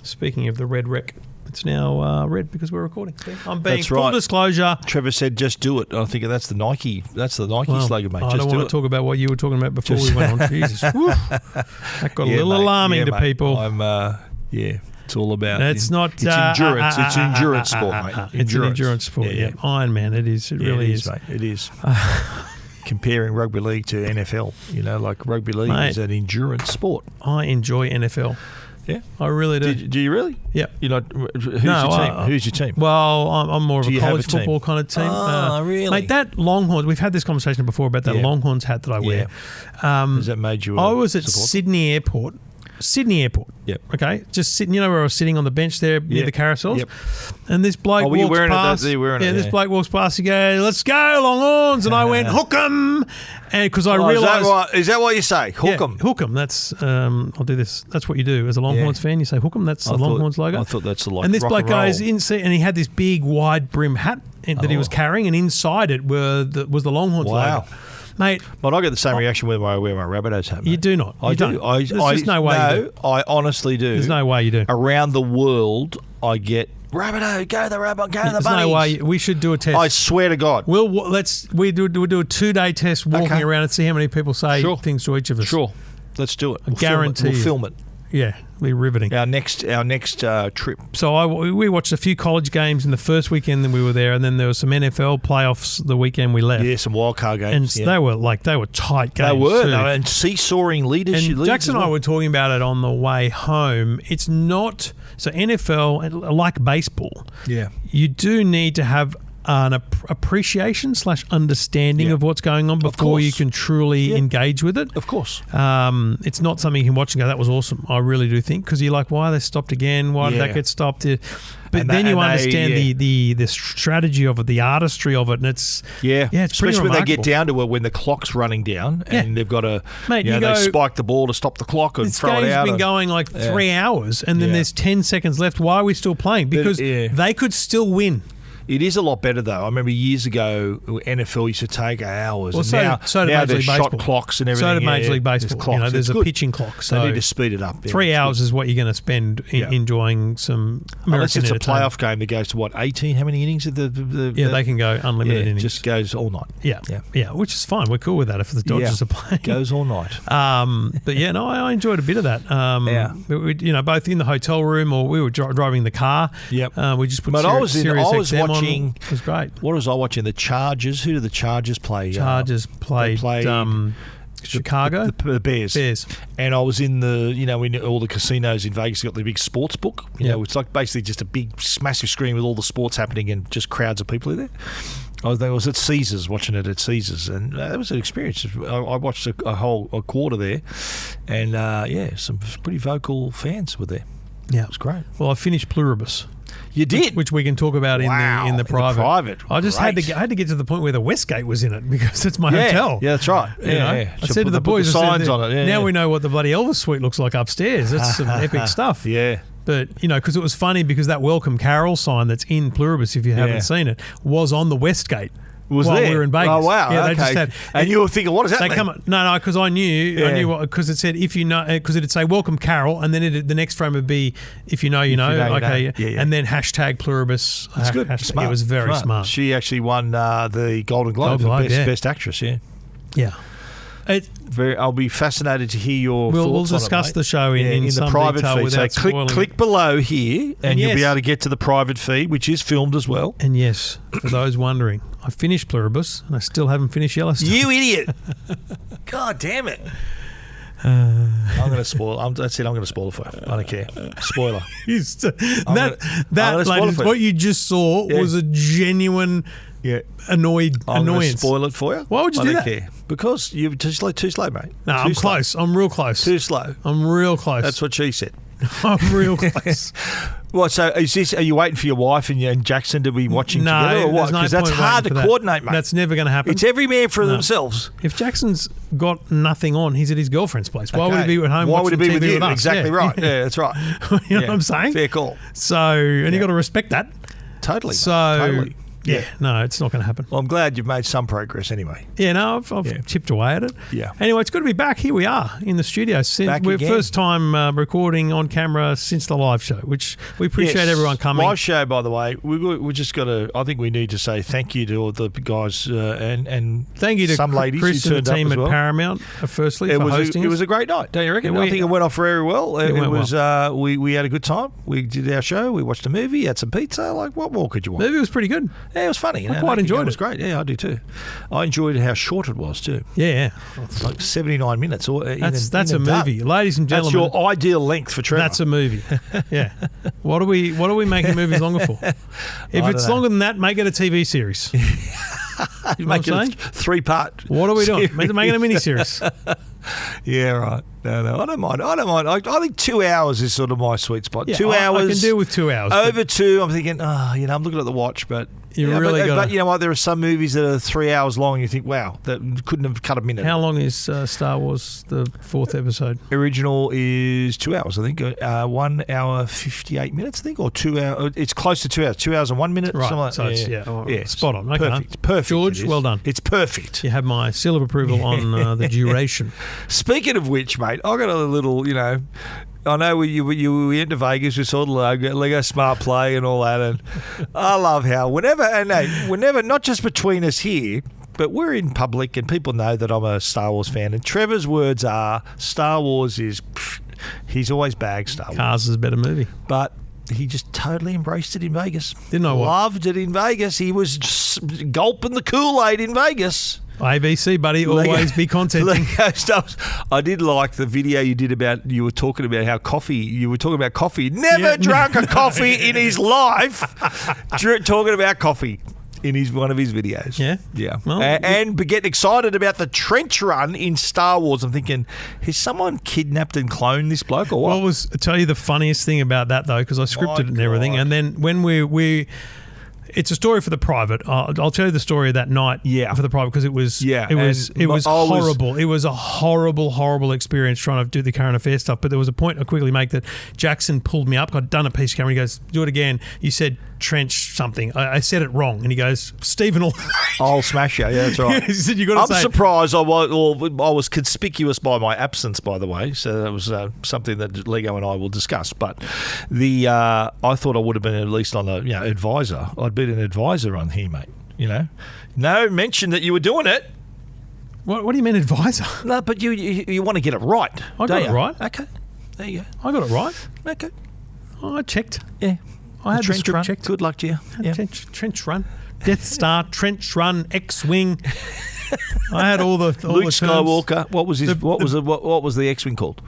Speaking of the red rec, it's now red because we're recording. I'm being That's full right. disclosure. Trevor said, "Just do it." I think that's the Nike. That's the Nike slogan, mate. I Just don't do want it. to talk about what you were talking about before we went on. Jesus, woo. That got a little mate. alarming to mate. people. I'm it's all about. It's not. It's endurance. It's endurance sport, mate. It's an endurance sport. Yeah. Iron Man. It is. It really is, mate. It is. Comparing rugby league to NFL, like rugby league is an endurance sport. I enjoy NFL. Yeah, I really do. Do you really? Yeah. Who's your team? Who's your team? Well, I'm more of a college football kind of team. Oh, really? Mate, that Longhorns, we've had this conversation before about that Longhorns hat that I wear. Has that made you I was at Sydney Airport. Yep. Okay. Just sitting, where I was sitting on the bench there near the carousels. Yep. And this bloke walks past. This bloke walks past. He goes, "Let's go, Longhorns!" And I went, "Hook 'em!" And because I realised, is that what you say? Hook 'em. Hook 'em. That's I'll do this. That's what you do as a Longhorns fan. You say hook 'em. That's the Longhorns logo. I thought that's the And this bloke goes in, and he had this big wide brim hat that he was carrying, and inside it was the Longhorns logo. Mate, but I get the same reaction when I wear my Rabbitohs hat. Mate. You do not. I do. There's just no way you do. I honestly do. There's no way you do. Around the world, I get Rabbitoh, go the Rabbitoh, go the Bunnies. There's no way. We should do a test. I swear to God. We'll do a 2-day test walking around and see how many people say things to each of us. Sure. Let's do it. I guarantee. We'll film it. Yeah, it'll be riveting. Our next trip. So we watched a few college games in the first weekend that we were there, and then there was some NFL playoffs the weekend we left. Yeah, some wildcard games. And they were tight games. They were, too. And seesawing leadership. And Jackson and I were talking about it on the way home. It's not so NFL, like baseball. Yeah, you do need to have an appreciation / understanding of what's going on before you can truly engage with it. Of course. It's not something you can watch and go, that was awesome. I really do think, because you're like, why they stopped again? Why did that get stopped? But then you understand the strategy of it, the artistry of it, and it's it's pretty especially when remarkable. they get down to it, when the clock's running down and they've got to, they spike the ball to stop the clock and throw it out. This game's been going like 3 hours, and then there's 10 seconds left. Why are we still playing? Because they could still win. It is a lot better, though. I remember years ago, NFL used to take hours. Well, now there's shot Baseball. clocks and everything. So did Major League Baseball. There's a pitching clock. So they need to speed it up. 3 hours is what you're going to spend enjoying some American Unless it's a entertainment. playoff game that goes to, 18? How many innings? They can go unlimited innings. It just goes all night. Yeah, which is fine. We're cool with that if the Dodgers are playing. Goes all night. But I enjoyed a bit of that. We, both in the hotel room or we were driving the car. Yep. We just put Sirius XM watching. On. It was great. What was I watching? The Chargers. Who did the Chargers play? Chargers played Chicago. The Bears. And I was in when all the casinos in Vegas got the big sports book. It's like basically just a big, massive screen with all the sports happening and just crowds of people in there. I was at Caesars, watching it at Caesars, and that was an experience. I watched a quarter there, and some pretty vocal fans were there. Yeah, it was great. Well, I finished Pluribus. You did, which we can talk about in the private. I just had to get to the point where the Westgate was in it because it's my hotel. Yeah, that's right. I said to the boys, signs on it. Now we know what the bloody Elvis suite looks like upstairs. That's some epic stuff. Yeah. But, because it was funny because that Welcome Carol sign that's in Pluribus, if you haven't seen it, was on the Westgate. While we were in Vegas. Oh, wow. Yeah, okay. they just had, and you were thinking, what does that mean? No, because I knew because it said, because it'd say Welcome Carol, and then the next frame would be, if you know, you know. Okay. Yeah. And then hashtag Pluribus. That's good. Smart. It was very smart. She actually won the Golden Globe for Best Actress, Yeah. I'll be fascinated to hear your thoughts on it. We'll discuss the show in some the private detail feed. without spoiling. Click below here, and you'll be able to get to the private feed, which is filmed as well. And yes, for those wondering, I finished Pluribus, and I still haven't finished Yellowstone. You idiot! God damn it! I'm going to spoil. That's it. I'm going to spoil it for you. I don't care. Spoiler. Ladies, what you just saw was a genuine. Yeah, annoyance. I'm going to spoil it for you. Why would you do that? Care. Because you're too slow, mate. No, I'm close. I'm real close. Too slow. I'm real close. That's what she said. I'm real close. What? So are you waiting for your wife and Jackson to be watching together, or what? Because that's hard to coordinate, mate. That's never going to happen. It's every man for themselves. If Jackson's got nothing on, he's at his girlfriend's place. Why would he be at home? Why would he be with you? With us? Exactly right. Yeah, that's right. You know what I'm saying? Fair call. So, and you got to respect that. Totally. So. Totally. Yeah, no, it's not going to happen. Well, I'm glad you've made some progress anyway. Yeah, no, I've chipped away at it. Yeah. Anyway, it's good to be back. Here we are in the studio. We're first time recording on camera since the live show, which we appreciate everyone coming. Live show, by the way. We just got to. I think we need to say thank you to all the guys and thank you to some ladies Chris who and the turned team up as well. at Paramount. Firstly, for hosting it was a great night, don't you reckon? I think it went off very well. It was. Well. We had a good time. We did our show. We watched a movie. Had some pizza. Like, what more could you want? The movie was pretty good. Yeah, it was funny. I quite enjoyed it. It was great. Yeah, I do too. I enjoyed how short it was too. Yeah. Like 79 minutes. That's a movie. Ladies and gentlemen. That's your ideal length for Trevor. That's a movie. Yeah. What are we making movies longer for? If it's longer than that, make it a TV series. Make it a 3-part. What are we doing? Make it a mini-series. Yeah, right. No, I don't mind. I think 2 hours is sort of my sweet spot. Yeah, 2 hours. I can deal with 2 hours. Over 2, I'm thinking, I'm looking at the watch, but but you know what? There are some movies that are 3 hours long, and you think, wow, that couldn't have cut a minute. How long is Star Wars, the 4th episode? Original is 2 hours, I think. 1 hour 58 minutes, I think, or 2 hours. It's close to 2 hours. 2 hours and 1 minute. Right. Like, So it's spot on. Okay. Perfect. George, well done. It's perfect. You have my seal of approval on the duration. Speaking of which, mate, I got a little, I know we went to Vegas, we saw the Lego Smart Play and all that, and I love how whenever, not just between us here, but we're in public and people know that I'm a Star Wars fan, and Trevor's words are, Star Wars is, he's always bagged Star Wars. Cars is a better movie. But he just totally embraced it in Vegas. Didn't know what? Loved it in Vegas. He was just gulping the Kool-Aid in Vegas. ABC, buddy, always be content. Lego stuff. I did like the video you did about, you were talking about how coffee. Never drunk a coffee in his life. Talking about coffee in one of his videos. Yeah. Well, and getting excited about the trench run in Star Wars. I'm thinking, has someone kidnapped and cloned this bloke or what? Well, I'll tell you the funniest thing about that, though, because I scripted it and everything. And then when we it's a story for the private. I'll tell you the story of that night for the private, because it was horrible. It was a horrible experience trying to do the current affairs stuff. But there was a point I'll quickly make that Jackson pulled me up. I'd done a piece of camera. He goes, do it again. You said trench something. I said it wrong. And he goes, Stephen I'll smash you. Yeah, that's right. He said, I'm surprised I was conspicuous by my absence, by the way. So that was something that Lego and I will discuss. But I thought I would have been at least on a advisor. I'd been an advisor on here, mate. No mention that you were doing it. What do you mean advisor? No, but you want to get it right. I got it right. Okay, there you go. I got it right. Okay. I checked. Yeah. I had the script checked. Good luck to you. Yeah. Trench run. Death Star, trench run, X-Wing. I had all the Luke the terms. Skywalker. What was the X-Wing called?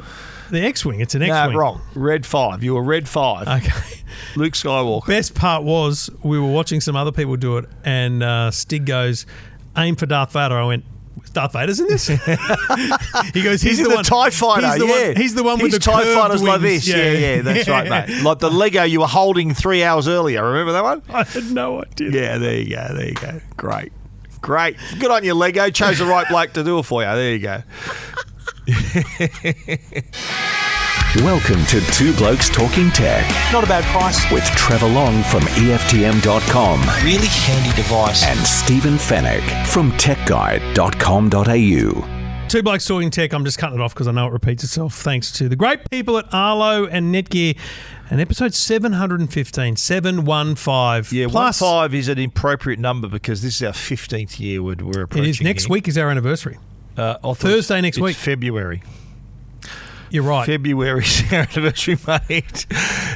The X-Wing. It's an X-Wing. No, wrong. Red 5. You were Red 5. Okay. Luke Skywalker. Best part was we were watching some other people do it, and Stig goes, aim for Darth Vader. I went, Darth Vader's in this? He goes, he's the one. TIE fighter, He's the one with the TIE fighters wings. like this. Yeah, that's right, mate. Like the Lego you were holding 3 hours earlier. Remember that one? I had no idea. Yeah, there you go. Great. Good on you, Lego. Chose the right bloke to do it for you. There you go. Welcome to Two Blokes Talking Tech. Not a bad price. With Trevor Long from EFTM.com. Really handy device. And Stephen Fennick from TechGuide.com.au. Two Blokes Talking Tech. I'm just cutting it off because I know it repeats itself. Thanks to the great people at Arlo and Netgear. And episode 715. Yeah, plus, 15 is an appropriate number because this is our 15th year we're approaching. It is. Next week is our anniversary. Thursday next week. February. You're right. February's our anniversary, mate.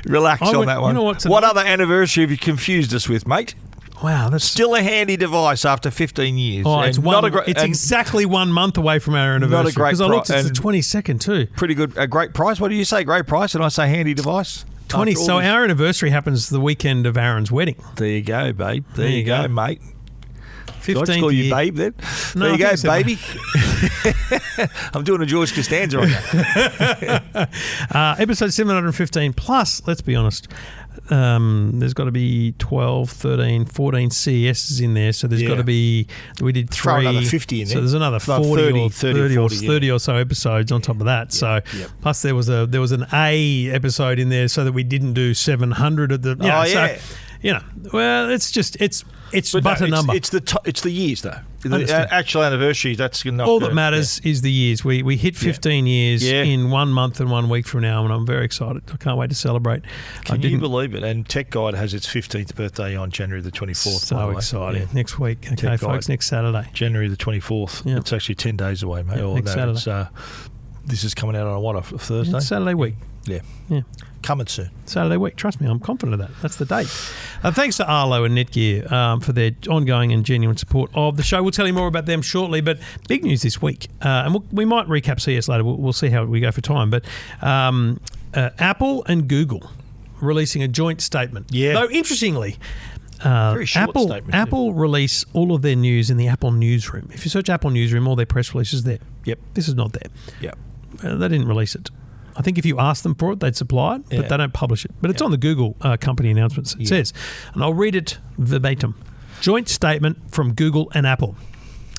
Relax on that one. You know what other anniversary have you confused us with, mate? Wow, that's still a handy device after 15 years. Oh, it's exactly 1 month away from our anniversary. Not a great price. Because I looked, it's the 22nd too. Pretty good. A great price. What do you say? Great price, and I say handy device. 20. So our anniversary happens the weekend of Aaron's wedding. There you go, babe. There you go, mate. 15th Did I call you babe then? No, there you go, baby. I'm doing a George Costanza on that. Episode 715 plus, let's be honest, there's got to be 12, 13, 14 CESs in there. So there's got to be, we did 3. Throw another 50 in there. So there's another 30 or so episodes on top of that. Plus there was an A episode in there so that we didn't do 700 of the... well, it's but a number. It's the years though. The Understand. actual anniversary. That's not all that matters is the years. We hit 15 years in 1 month and 1 week from now, and I'm very excited. I can't wait to celebrate. Can you believe it? And Tech Guide has its 15th birthday on January the 24th. So exciting! Next week, okay, folks. Next Saturday, January the 24th. It's actually 10 days away, mate. Next Saturday. This is coming out on a Thursday? It's Saturday week. Yeah. Coming soon. Saturday week. Trust me, I'm confident of that. That's the date. Thanks to Arlo and Netgear for their ongoing and genuine support of the show. We'll tell you more about them shortly, but big news this week. And we might recap CS later. We'll see how we go for time. But Apple and Google releasing a joint statement. Yeah. Though, interestingly, very short statement. Apple release all of their news in the Apple Newsroom. If you search Apple Newsroom, all their press releases there. Yep. This is not there. Yep. They didn't release it. I think if you ask them for it, they'd supply it, but they don't publish it. But it's on the Google company announcements. It says, and I'll read it verbatim. Joint statement from Google and Apple.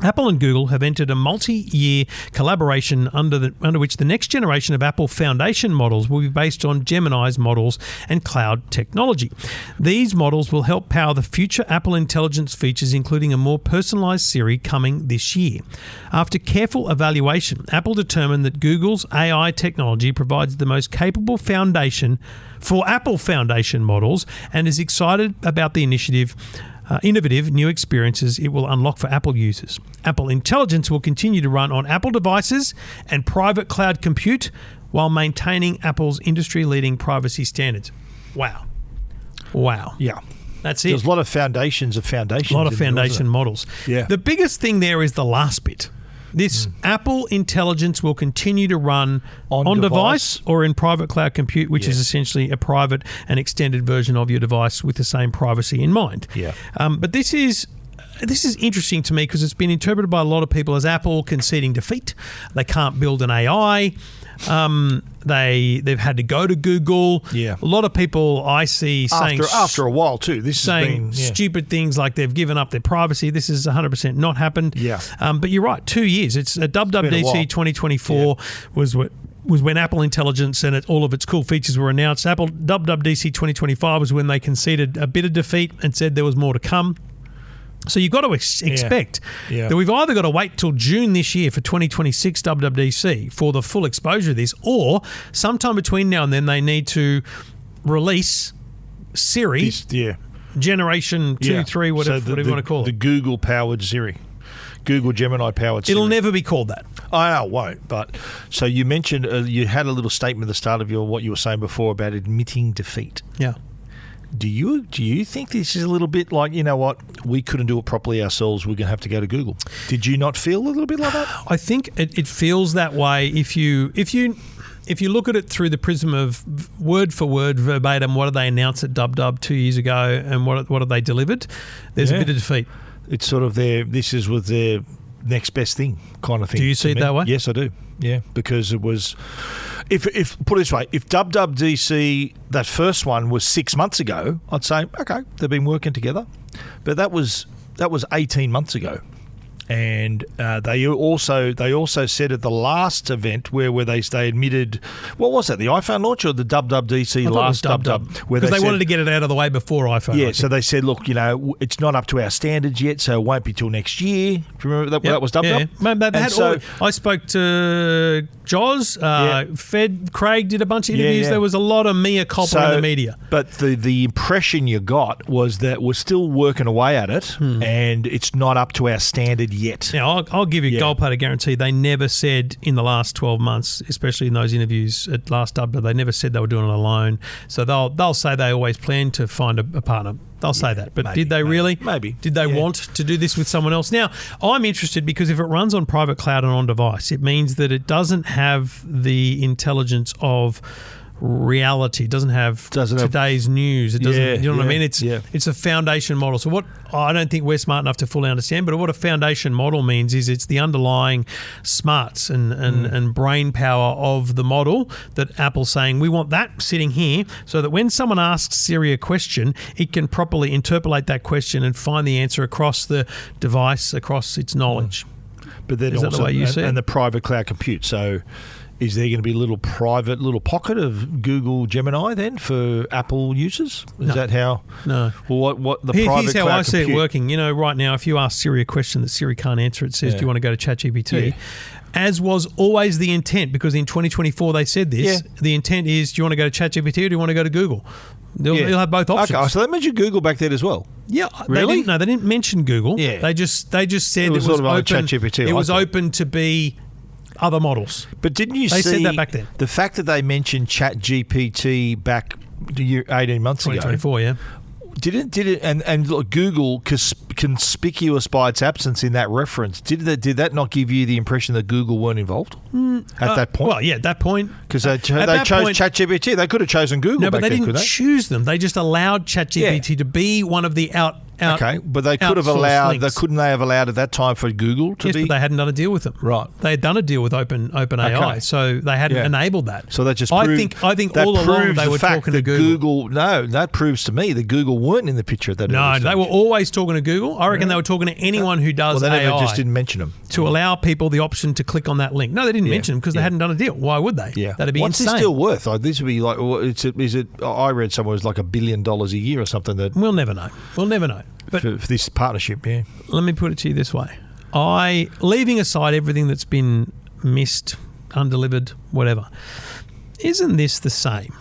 Apple and Google have entered a multi-year collaboration under which the next generation of Apple Foundation models will be based on Gemini's models and cloud technology. These models will help power the future Apple Intelligence features, including a more personalized Siri coming this year. After careful evaluation, Apple determined that Google's AI technology provides the most capable foundation for Apple Foundation models and is excited about the innovative new experiences it will unlock for Apple users. Apple Intelligence will continue to run on Apple devices and private cloud compute while maintaining Apple's industry-leading privacy standards. Wow. Yeah. That's it. There's a lot of foundations of foundations. A lot of foundation models. Yeah. The biggest thing there is the last bit. This Apple Intelligence will continue to run on device or in private cloud compute, which is essentially a private and extended version of your device with the same privacy in mind. Yeah. But this is interesting to me because it's been interpreted by a lot of people as Apple conceding defeat. They can't build an AI. They've had to go to Google. Yeah. A lot of people I see saying after a while too. This has been stupid things like they've given up their privacy. This has 100% not happened. Yeah. But you're right. 2 years. It's a WWDC 2024 was when Apple Intelligence and all of its cool features were announced. Apple WWDC 2025 was when they conceded a bit of defeat and said there was more to come. So you've got to expect that we've either got to wait till June this year for 2026 WWDC for the full exposure of this, or sometime between now and then they need to release Siri generation 2, 3, whatever you want to call it. The Google-powered Siri. Google Gemini-powered Siri. It'll never be called that. I know it won't. But so you mentioned you had a little statement at the start of what you were saying before about admitting defeat. Yeah. Do you think this is a little bit like, you know what, we couldn't do it properly ourselves, we're going to have to go to Google? Did you not feel a little bit like that? I think it feels that way if you look at it through the prism of word for word, verbatim, what did they announce at Dub 2 years ago and what have they delivered? There's a bit of defeat. It's sort of this was their next best thing kind of thing. Do you see it that way? Yes, I do. Yeah, because it was... If put it this way, if WWDC, that first one, was 6 months ago, I'd say, okay, they've been working together. But that was 18 months ago. And they also said at the last event where they admitted, what was that, the iPhone launch or the WWDC last Dub? Because they wanted to get it out of the way before iPhone. Yeah, so they said, look, it's not up to our standards yet, so it won't be till next year. Do you remember that was Dub? Yeah. I spoke to Joz, Craig did a bunch of interviews. There was a lot of mea culpa in the media. But the impression you got was that we're still working away at it and it's not up to our standard yet. Now, I'll give you a gold platter guarantee. They never said in the last 12 months, especially in those interviews at last Dub, they never said they were doing it alone. So they'll say they always plan to find a partner. They'll say that. But did they really? Maybe. Did they want to do this with someone else? Now, I'm interested because if it runs on private cloud and on device, it means that it doesn't have the intelligence of reality. It doesn't have today's news. It doesn't. You know what I mean? It's a foundation model. So what I don't think we're smart enough to fully understand, but what a foundation model means is it's the underlying smarts and brain power of the model that Apple's saying we want that sitting here, so that when someone asks Siri a question, it can properly interpolate that question and find the answer across the device, across its knowledge. But then is that the way you see it? And the private cloud compute. So Is there going to be a little private little pocket of Google Gemini then for Apple users? Is that how? No. Well, what the private Here's how cloud I see compute? it working. You know, right now, if you ask Siri a question that Siri can't answer, it says, "Do you want to go to ChatGPT?" Yeah. As was always the intent, because in 2024 they said this. Yeah. The intent is, do you want to go to ChatGPT or do you want to go to Google? They'll have both options. Okay, so that mentioned Google back then as well. Yeah, Really? They didn't mention Google. Yeah. They just said it was sort of like open. ChatGPT, It was I thought. open to be other models. But didn't you They see said that back then. the fact that they mentioned ChatGPT back 18 months ago? 2024, yeah. Did it and look, Google conspicuous by its absence in that reference? Did that not give you the impression that Google weren't involved at that point? Well, yeah, at that point. Because they chose point- ChatGPT. They could have chosen Google. No, but back they then, didn't could they? choose them. They just allowed ChatGPT to be one of the out. Okay, but they could have outsourced allowed. links. Couldn't they have allowed at that time for Google to Yes, be? but they hadn't done a deal with them. Right. They had done a deal with OpenAI, Okay. so they hadn't Yeah. enabled that. So that just I proved, think that all along proves they the were fact talking to that Google. No, that proves to me that Google weren't in the picture at that. No, early they stage. were always talking to Google. I reckon they were talking to anyone who does Well, they never AI just didn't mention them. to allow people the option to click on that link. No, they didn't mention them because they hadn't done a deal. Why would they? Yeah, That'd be what's insane. this deal worth? Like, this would be like, is it? I read somewhere it was like $1 billion a year or something. That We'll never know. We'll never know. But for this partnership, yeah. let me put it to you this way. Leaving aside everything that's been missed, undelivered, whatever, isn't this the same?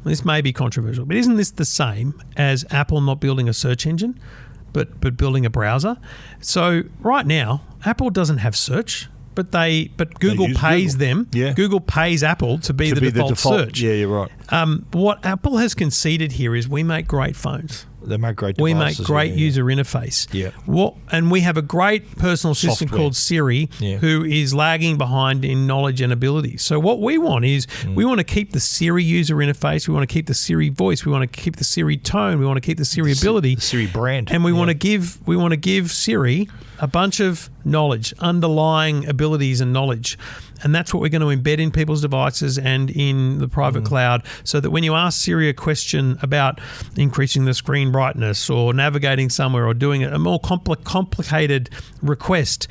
This may be controversial, but isn't this the same as Apple not building a search engine, but building a browser? So right now, Apple doesn't have search, but Google use pays Google. them. Yeah. Google pays Apple to be the default search. Yeah, you're right. What Apple has conceded here is we make great phones. They make great We devices. make great yeah. user interface. Yeah. And we have a great personal assistant Software. called Siri, Yeah. who is lagging behind in knowledge and ability. So what we want is we want to keep the Siri user interface. We want to keep the Siri voice. We want to keep the Siri tone. We want to keep the Siri ability. The Siri brand. And we Yeah. want to give Siri a bunch of knowledge, underlying abilities and knowledge. And that's what we're going to embed in people's devices and in the private cloud, so that when you ask Siri a question about increasing the screen brightness or navigating somewhere or doing a more complicated request,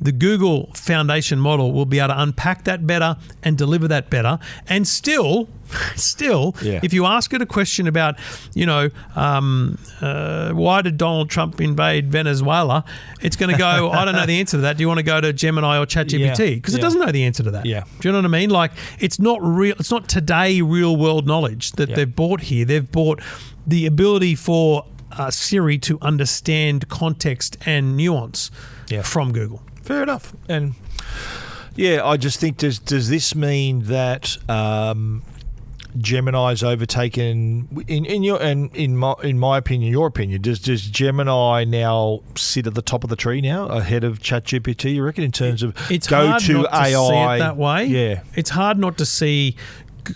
the Google foundation model will be able to unpack that better and deliver that better. And still, Yeah. if you ask it a question about, why did Donald Trump invade Venezuela, it's going to go, I don't know the answer to that. Do you want to go to Gemini or ChatGPT? Because it doesn't know the answer to that. Yeah. Do you know what I mean? Like, it's not real. It's not today real world knowledge that they've bought here. They've bought the ability for Siri to understand context and nuance from Google. Fair enough. And yeah, I just think does this mean that Gemini's overtaken in my opinion, your opinion, does Gemini now sit at the top of the tree now ahead of ChatGPT, you reckon, in terms of It's go hard to not to AI see it that way. Yeah. It's hard not to see.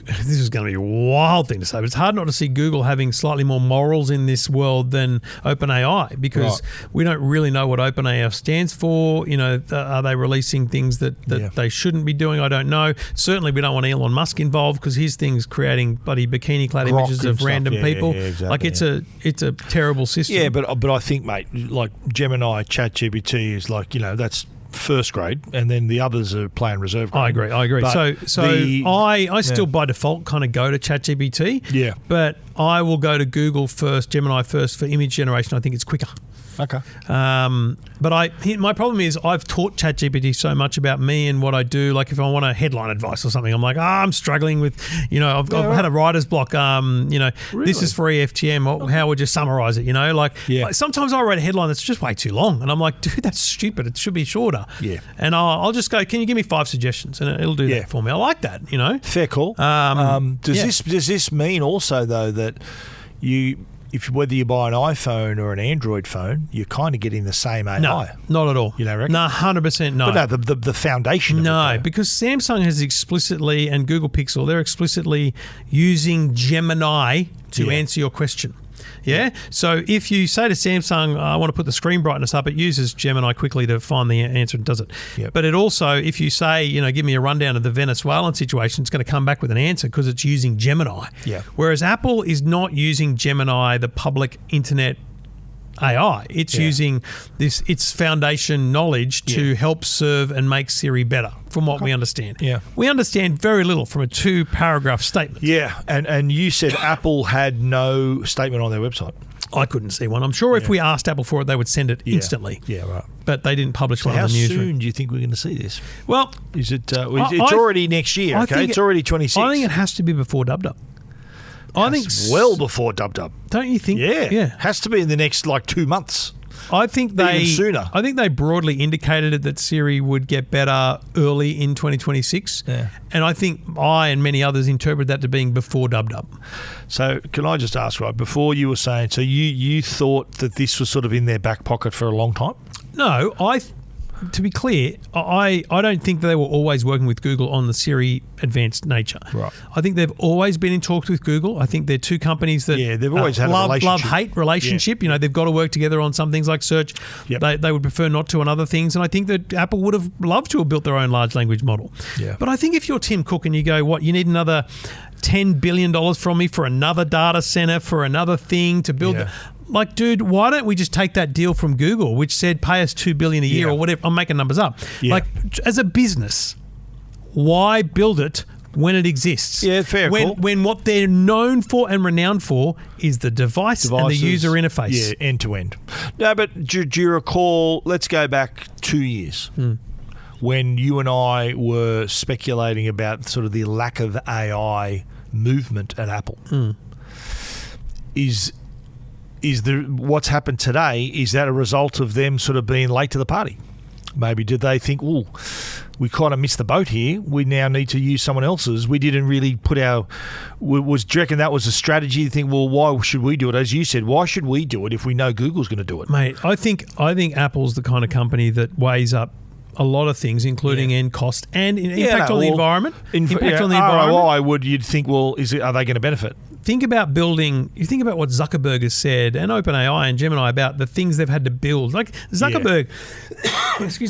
This is going to be a wild thing to say, but it's hard not to see Google having slightly more morals in this world than OpenAI, because we don't really know what OpenAI stands for. Are they releasing things that they shouldn't be doing? I don't know. Certainly, we don't want Elon Musk involved, because his thing's creating bloody bikini-clad Grok images and of stuff. random Yeah, people. yeah, exactly, Like it's a terrible system. Yeah, but I think, mate, like Gemini, ChatGPT is like, that's first grade, and then the others are playing reserve grade. I agree. But I still by default kind of go to ChatGPT. Yeah. But I will go to Google first, Gemini first for image generation. I think it's quicker. Okay. But my problem is I've taught ChatGPT so much about me and what I do. Like if I want a headline advice or something, I'm like, I'm struggling with, I've had a writer's block. This is for EFTM. How would you summarize it? Like sometimes I write a headline that's just way too long, and I'm like, dude, that's stupid. It should be shorter. Yeah. And I'll just go, can you give me 5 suggestions? And it'll do that for me. I like that. Fair call. Does this mean also though that whether you buy an iPhone or an Android phone, you're kind of getting the same AI? No, not at all. You don't reckon? No, 100% no. But no, the foundation of it. No, because Samsung has explicitly, and Google Pixel, they're explicitly using Gemini to answer your question. Yeah. So if you say to Samsung, I want to put the screen brightness up, it uses Gemini quickly to find the answer and does it. Yep. But it also, if you say, give me a rundown of the Venezuelan situation, it's going to come back with an answer because it's using Gemini. Yeah. Whereas Apple is not using Gemini, the public internet AI. It's using its foundation knowledge to help serve and make Siri better, from what we understand. Yeah. We understand very little from a 2-paragraph statement. Yeah, and you said Apple had no statement on their website. I couldn't see one. I'm sure if we asked Apple for it, they would send it instantly. Yeah, right. But they didn't publish one in the newsroom. How soon do you think we're going to see this? Well, is it? It's already next year. Okay, it's already 26. I think it has to be before Dub. I think well before Dub. Don't you think? Yeah, has to be in the next 2 months. I think even sooner. I think they broadly indicated that Siri would get better early in 2026. Yeah. And I think I and many others interpret that to being before Dub. So can I just ask, right, before you were saying, so you thought that this was sort of in their back pocket for a long time? No, to be clear, I don't think they were always working with Google on the Siri advanced nature. Right. I think they've always been in talks with Google. I think they're two companies that they've always had a relationship. Love-hate relationship. Yeah. They've got to work together on some things like search. Yep. They would prefer not to on other things. And I think that Apple would have loved to have built their own large language model. Yeah. But I think if you're Tim Cook and you go, what, you need another $10 billion from me for another data center, for another thing to build... Yeah. Like, dude, why don't we just take that deal from Google, which said pay us $2 billion a year or whatever? I'm making numbers up. Yeah. Like, as a business, why build it when it exists? Yeah, fair call. When what they're known for and renowned for is the devices and the user interface. Yeah, end to end. No, but do you recall? Let's go back 2 years. When you and I were speculating about sort of the lack of AI movement at Apple. What's happened today, is that a result of them sort of being late to the party? Maybe did they think, we kind of missed the boat here. We now need to use someone else's. We didn't really put do you reckon that was a strategy? You think, well, why should we do it? As you said, why should we do it if we know Google's going to do it? Mate, I think Apple's the kind of company that weighs up a lot of things, including end cost and impact on the environment. Impact on the environment. You'd think, well, are they going to benefit? Think about what Zuckerberg has said and OpenAI and Gemini about the things they've had to build. Like Zuckerberg,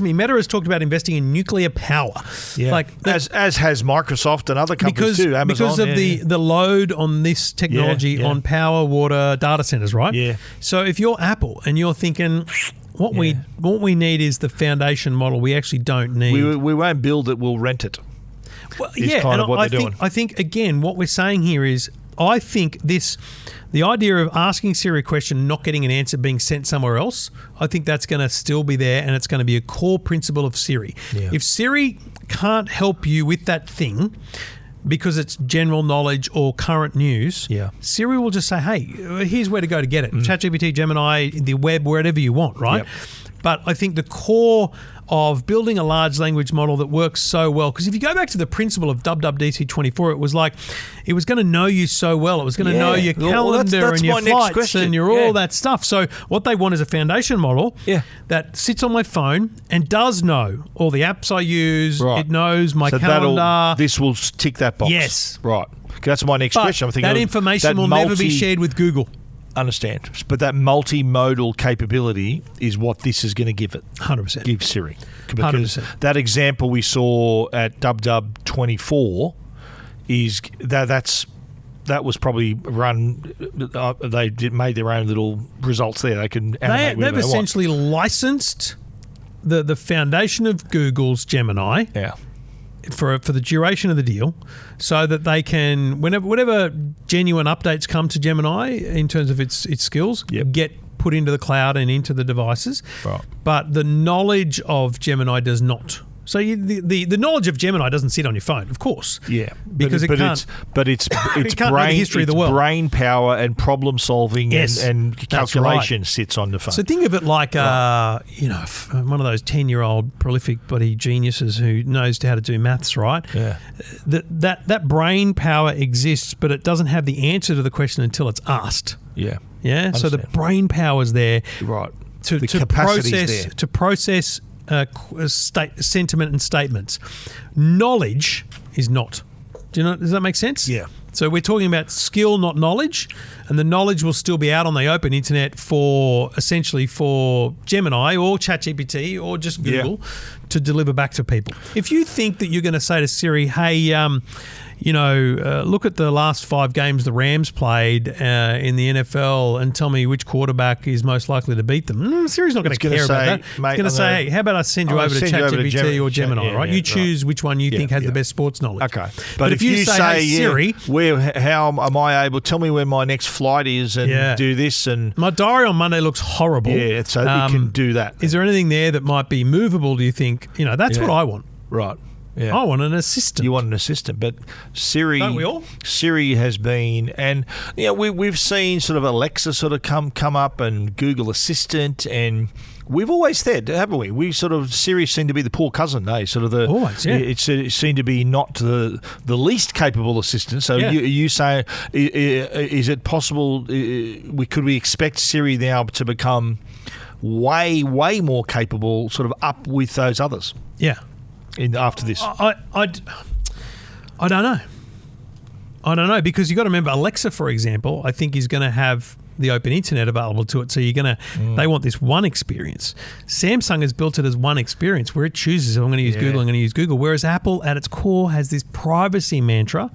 Meta has talked about investing in nuclear power. Yeah. Like as has Microsoft and other companies too, Amazon. Because of the load on this technology on power, water, data centers, right? Yeah. So if you're Apple and you're thinking... What we need is the foundation model. We actually don't need. We won't build it. We'll rent it. Well, I think again, what we're saying here is, I think the idea of asking Siri a question, not getting an answer, being sent somewhere else, I think that's going to still be there, and it's going to be a core principle of Siri. Yeah. If Siri can't help you with that thing, because it's general knowledge or current news, Siri will just say, hey, here's where to go to get it. ChatGPT, Gemini, the web, wherever you want, right? Yep. But I think the core of building a large language model that works so well, because if you go back to the principle of DC24, it was like it was going to know you so well. It was going to know your calendar and your flights and your all that stuff. So what they want is a foundation model that sits on my phone and does know all the apps I use. Right. It knows my calendar. This will tick that box. Yes. Right. That's my next question. I'm thinking that information will never be shared with Google. Understand, but that multimodal capability is what this is going to give it. 100%. Give Siri. Because 100%. That example we saw at Dub24 is that was probably run. They made their own little results there. They can animate they've essentially licensed the foundation of Google's Gemini. Yeah. For the duration of the deal, so that they can, whenever genuine updates come to Gemini in terms of its skills, get put into the cloud and into the devices. Right. But the knowledge of Gemini does not. So the knowledge of Gemini doesn't sit on your phone, of course. Yeah, because it can't. It's it can't know the history of the world. Brain power and problem solving and calculation sits on the phone. So think of it like one of those 10-year-old prolific bloody geniuses who knows how to do maths, right? Yeah. That brain power exists, but it doesn't have the answer to the question until it's asked. Yeah. Yeah. So the brain power is there. Right. To process sentiment and statements. Knowledge is not. Does that make sense? Yeah. So we're talking about skill, not knowledge, and the knowledge will still be out on the open internet for Gemini or ChatGPT or just Google to deliver back to people. If you think that you're going to say to Siri, hey, look at the last 5 games the Rams played in the NFL and tell me which quarterback is most likely to beat them. Siri's not going to care about that. It's going to say, hey, how about I send you over to ChatGPT or Gemini, right? You choose which one you think has the best sports knowledge. Okay. But if you say, hey, Siri, how am I able, tell me when my next flight is and do this. And my diary on Monday looks horrible. Yeah, so it can do that. Is there anything there that might be movable, do you think? That's what I want. Right. Yeah. I want an assistant. You want an assistant, but Siri. Don't we all? Siri has been, and we've seen sort of Alexa sort of come up and Google Assistant, and we've always said, haven't we? We sort of Siri seemed to be the poor cousin, sort of the. Always, yeah. It seemed to be not the least capable assistant. So you say, is it possible? Could we expect Siri now to become way more capable, sort of up with those others? Yeah. After this, I don't know. I don't know, because you got to remember Alexa, for example, I think is going to have the open internet available to it. So you're going to, they want this one experience. Samsung has built it as one experience where it chooses, if I'm going to use Google, I'm going to use Google. Whereas Apple at its core has this privacy mantra,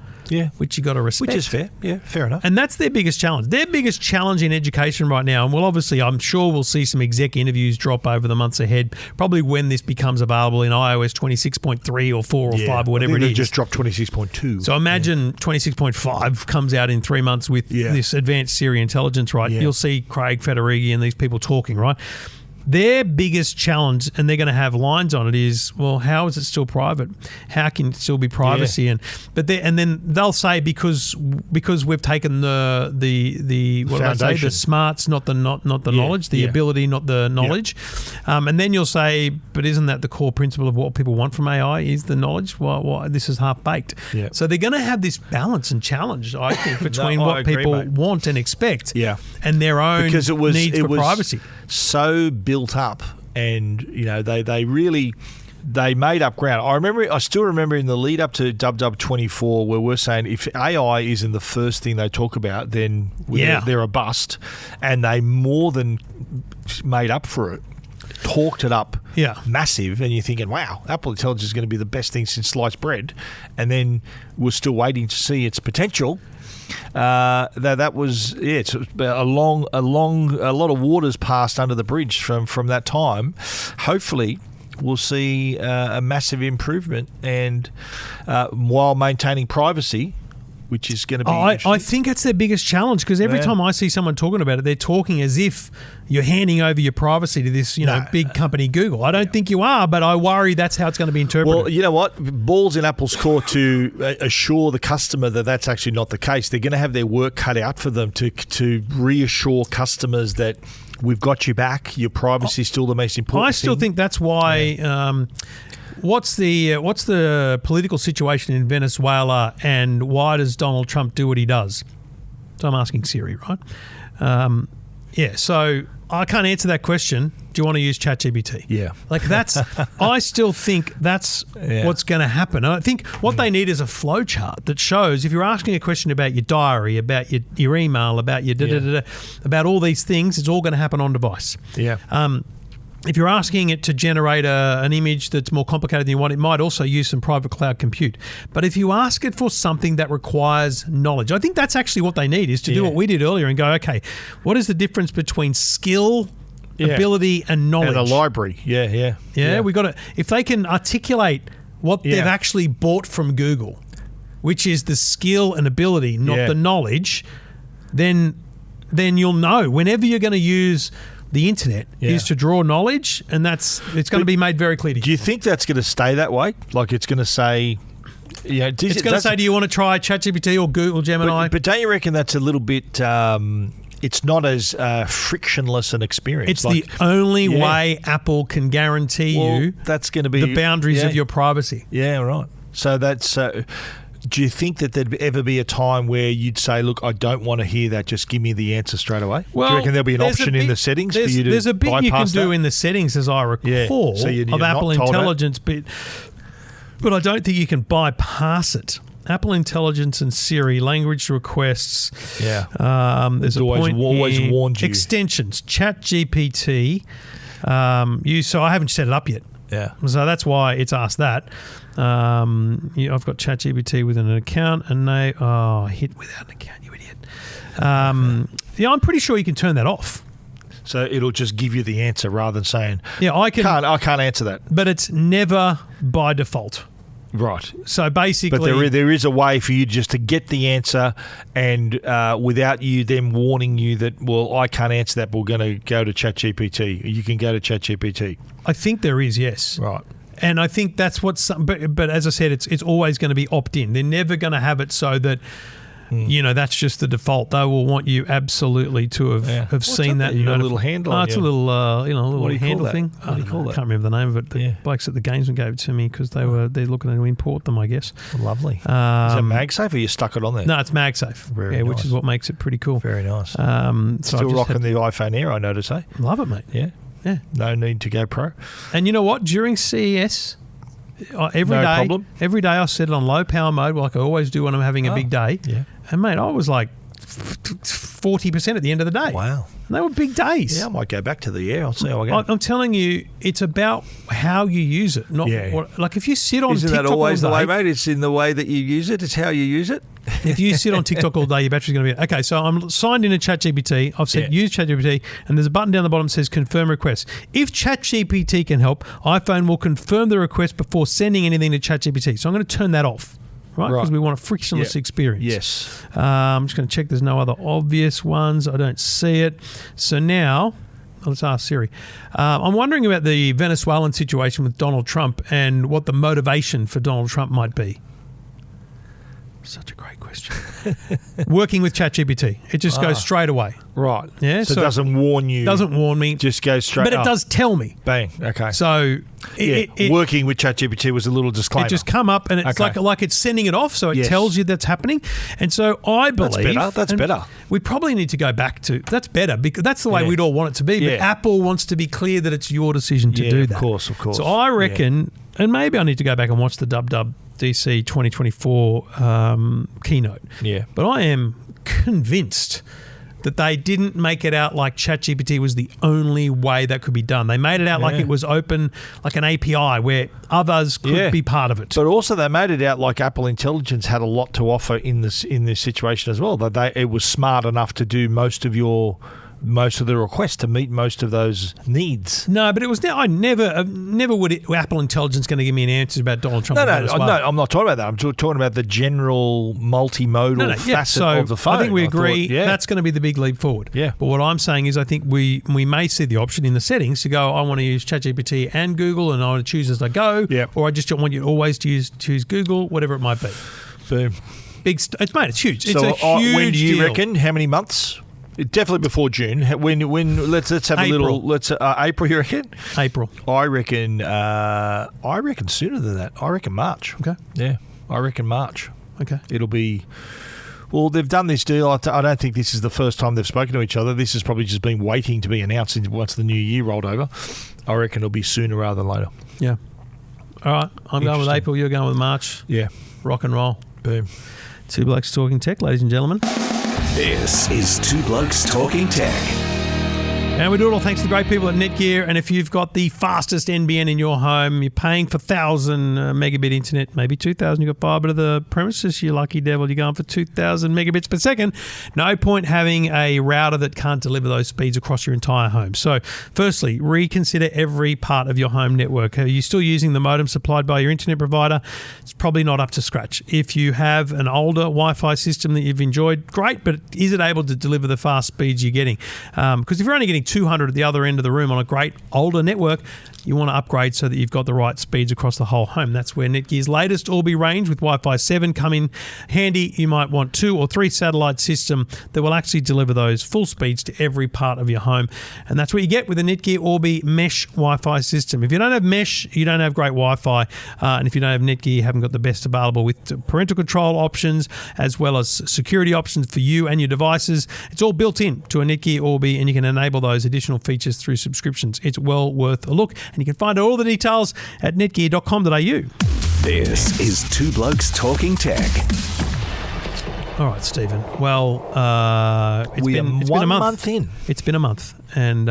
which you got to respect. Which is fair. Yeah, fair enough. And that's their biggest challenge. Their biggest challenge in education right now, and obviously I'm sure we'll see some exec interviews drop over the months ahead, probably when this becomes available in iOS 26.3 or 4 or 5 or whatever it is. Just dropped 26.2. So imagine 26.5 comes out in 3 months with this advanced Siri intelligence, right? Yeah. You'll see Craig Federighi and these people talking, right? Their biggest challenge, and they're going to have lines on it, is, well, how is it still private? How can it still be privacy? And then they'll say because we've taken the what did I say? The smarts, not the knowledge, the ability, not the knowledge. And then you'll say, but isn't that the core principle of what people want from AI? Is the knowledge? Well, this is half baked. Yeah. So they're going to have this balance and challenge, I think, between what people want and expect, and their own needs for privacy. So built up, and they made up ground. I still remember in the lead up to WW24 where we're saying if AI isn't the first thing they talk about, then they're a bust, and they more than made up for it. Talked it up massive, and you're thinking, wow, Apple Intelligence is going to be the best thing since sliced bread, and then we're still waiting to see its potential. That was it's a lot of waters passed under the bridge from that time. Hopefully we'll see a massive improvement, and while maintaining privacy, which is going to be I think that's their biggest challenge, because every time I see someone talking about it, they're talking as if you're handing over your privacy to this big company Google. I don't think you are, but I worry that's how it's going to be interpreted. Well, you know what? Ball's in Apple's court to assure the customer that that's actually not the case. They're going to have their work cut out for them to reassure customers that we've got you back. Your privacy is still the most important thing. I still think that's why... What's the political situation in Venezuela, and why does Donald Trump do what he does? So I'm asking Siri, right? So I can't answer that question. Do you want to use ChatGPT? Yeah. I still think that's what's going to happen. I think what they need is a flow chart that shows, if you're asking a question about your diary, about your email, about your about all these things, it's all going to happen on device. Yeah. If you're asking it to generate an image that's more complicated than you want, it might also use some private cloud compute. But if you ask it for something that requires knowledge, I think that's actually what they need, is to do what we did earlier and go, okay, what is the difference between skill, ability, and knowledge? And a library, Yeah, we got to. If they can articulate what they've actually bought from Google, which is the skill and ability, not the knowledge, then you'll know whenever you're going to use the internet is to draw knowledge, and it's going to be made very clear to you. Do you think that's going to stay that way? Like it's going to say... it's going to say, do you want to try ChatGPT or Google Gemini? But don't you reckon that's a little bit... it's not as frictionless an experience. It's the only way Apple can guarantee you that's going to be the boundaries of your privacy. Yeah, right. So that's... do you think that there'd ever be a time where you'd say, look, I don't want to hear that, just give me the answer straight away? Well, do you reckon there'll be an option in the settings for you to bypass that? There's a bit you can do in the settings, as I recall, of Apple Intelligence, but I don't think you can bypass it. Apple Intelligence and Siri, language requests. Yeah. There's always warned you. Extensions, ChatGPT. So I haven't set it up yet. Yeah. So that's why it's asked that. I've got ChatGPT with an account, and hit without an account, you idiot. I'm pretty sure you can turn that off. So it'll just give you the answer rather than saying, I can't answer that. But it's never by default. Right. So basically... But there is a way for you just to get the answer and without you them warning you that, well, I can't answer that, but we're going to go to ChatGPT. You can go to ChatGPT. I think there is, yes. Right. And I think that's what's... But as I said, it's always going to be opt-in. They're never going to have it so that... that's just the default. They will want you absolutely to have seen that. You got a little handle on it's a little, little handle thing. What do you call that? I can't remember the name of it. The blokes at the Gamesman gave it to me because they're looking to import them, I guess. Lovely. Is that MagSafe or you stuck it on there? No, it's MagSafe. Very nice. Which is what makes it pretty cool. Very nice. So Still rocking the iPhone Air, I notice, eh? Love it, mate. Yeah. Yeah. No need to go pro. And you know what? During CES... Every day I set it on low power mode, like I always do when I'm having a big day. Yeah. And mate, I was like 40% at the end of the day. Wow. And they were big days. Yeah, I might go back to the Air. I'll see how I go. I'm telling you, it's about how you use it. Not like if you sit on Isn't TikTok that always all day, the way, mate? It's in the way that you use it. It's how you use it. If you sit on TikTok all day, your battery's going to be... Okay, so I'm signed into ChatGPT. I've said use ChatGPT, and there's a button down the bottom that says confirm request. If ChatGPT can help, iPhone will confirm the request before sending anything to ChatGPT. So I'm going to turn that off, right? Because we want a frictionless experience. Yes. I'm just going to check there's no other obvious ones. I don't see it. So now... Let's ask Siri. I'm wondering about the Venezuelan situation with Donald Trump and what the motivation for Donald Trump might be. Such a great question. Working with ChatGPT. It just goes straight away. Right. Yeah. So it doesn't warn you. Doesn't warn me. Just goes straight But it does tell me. Bang. Okay. So working with ChatGPT was a little disclaimer. It just come up and it's like it's sending it off, so it tells you that's happening. And so I believe that's better. We probably need to go back to that's better because that's the way we'd all want it to be. But Apple wants to be clear that it's your decision to do that. Of course. So I reckon, and maybe I need to go back and watch the DC 2024 keynote. Yeah. But I am convinced that they didn't make it out like ChatGPT was the only way that could be done. They made it out like it was open, like an API where others could be part of it. But also they made it out like Apple Intelligence had a lot to offer in this situation as well. That it was smart enough to do most of the requests to meet most of those needs. No, but it was I never would Apple Intelligence going to give me an answer about Donald Trump. No, I'm not talking about that. I'm talking about the general multimodal facet of the phone. I think we agree that's going to be the big leap forward. Yeah. But what I'm saying is I think we may see the option in the settings to go, I want to use ChatGPT and Google and I want to choose as I go. Yeah. Or I just don't want you to always choose Google, whatever it might be. Boom. It's huge. It's so a huge when do you deal. reckon? How many months? Definitely before June. When let's have April. a little. Let's April. You reckon? April. I reckon sooner than that. I reckon March. Okay. Yeah, I reckon March. Okay. It'll be. Well, they've done this deal. I don't think this is the first time they've spoken to each other. This has probably just been waiting to be announced once the new year rolled over. I reckon it'll be sooner rather than later. Yeah. All right. I'm going with April. You're going with March. Yeah. Rock and roll. Boom. Two Blokes Talking Tech, ladies and gentlemen. This is Two Blokes Talking Tech. And we do it all thanks to the great people at Netgear. And if you've got the fastest NBN in your home, you're paying for 1,000 megabit internet, maybe 2,000, you've got fibre to the premises, you lucky devil, you're going for 2,000 megabits per second. No point having a router that can't deliver those speeds across your entire home. So firstly, reconsider every part of your home network. Are you still using the modem supplied by your internet provider? It's probably not up to scratch. If you have an older Wi-Fi system that you've enjoyed, great, but is it able to deliver the fast speeds you're getting? Because if you're only getting 200 at the other end of the room on a great older network, you want to upgrade so that you've got the right speeds across the whole home. That's where Netgear's latest Orbi range with Wi-Fi 7 come in handy. You might want 2 or 3 satellite system that will actually deliver those full speeds to every part of your home. And that's what you get with the Netgear Orbi Mesh Wi-Fi system. If you don't have Mesh, you don't have great Wi-Fi. And if you don't have Netgear, you haven't got the best available with parental control options as well as security options for you and your devices. It's all built in to a Netgear Orbi and you can enable those additional features through subscriptions. It's well worth a look. And you can find all the details at netgear.com.au. This is Two Blokes Talking Tech. All right, Stephen. Well, it's been a month in. It's been a month, and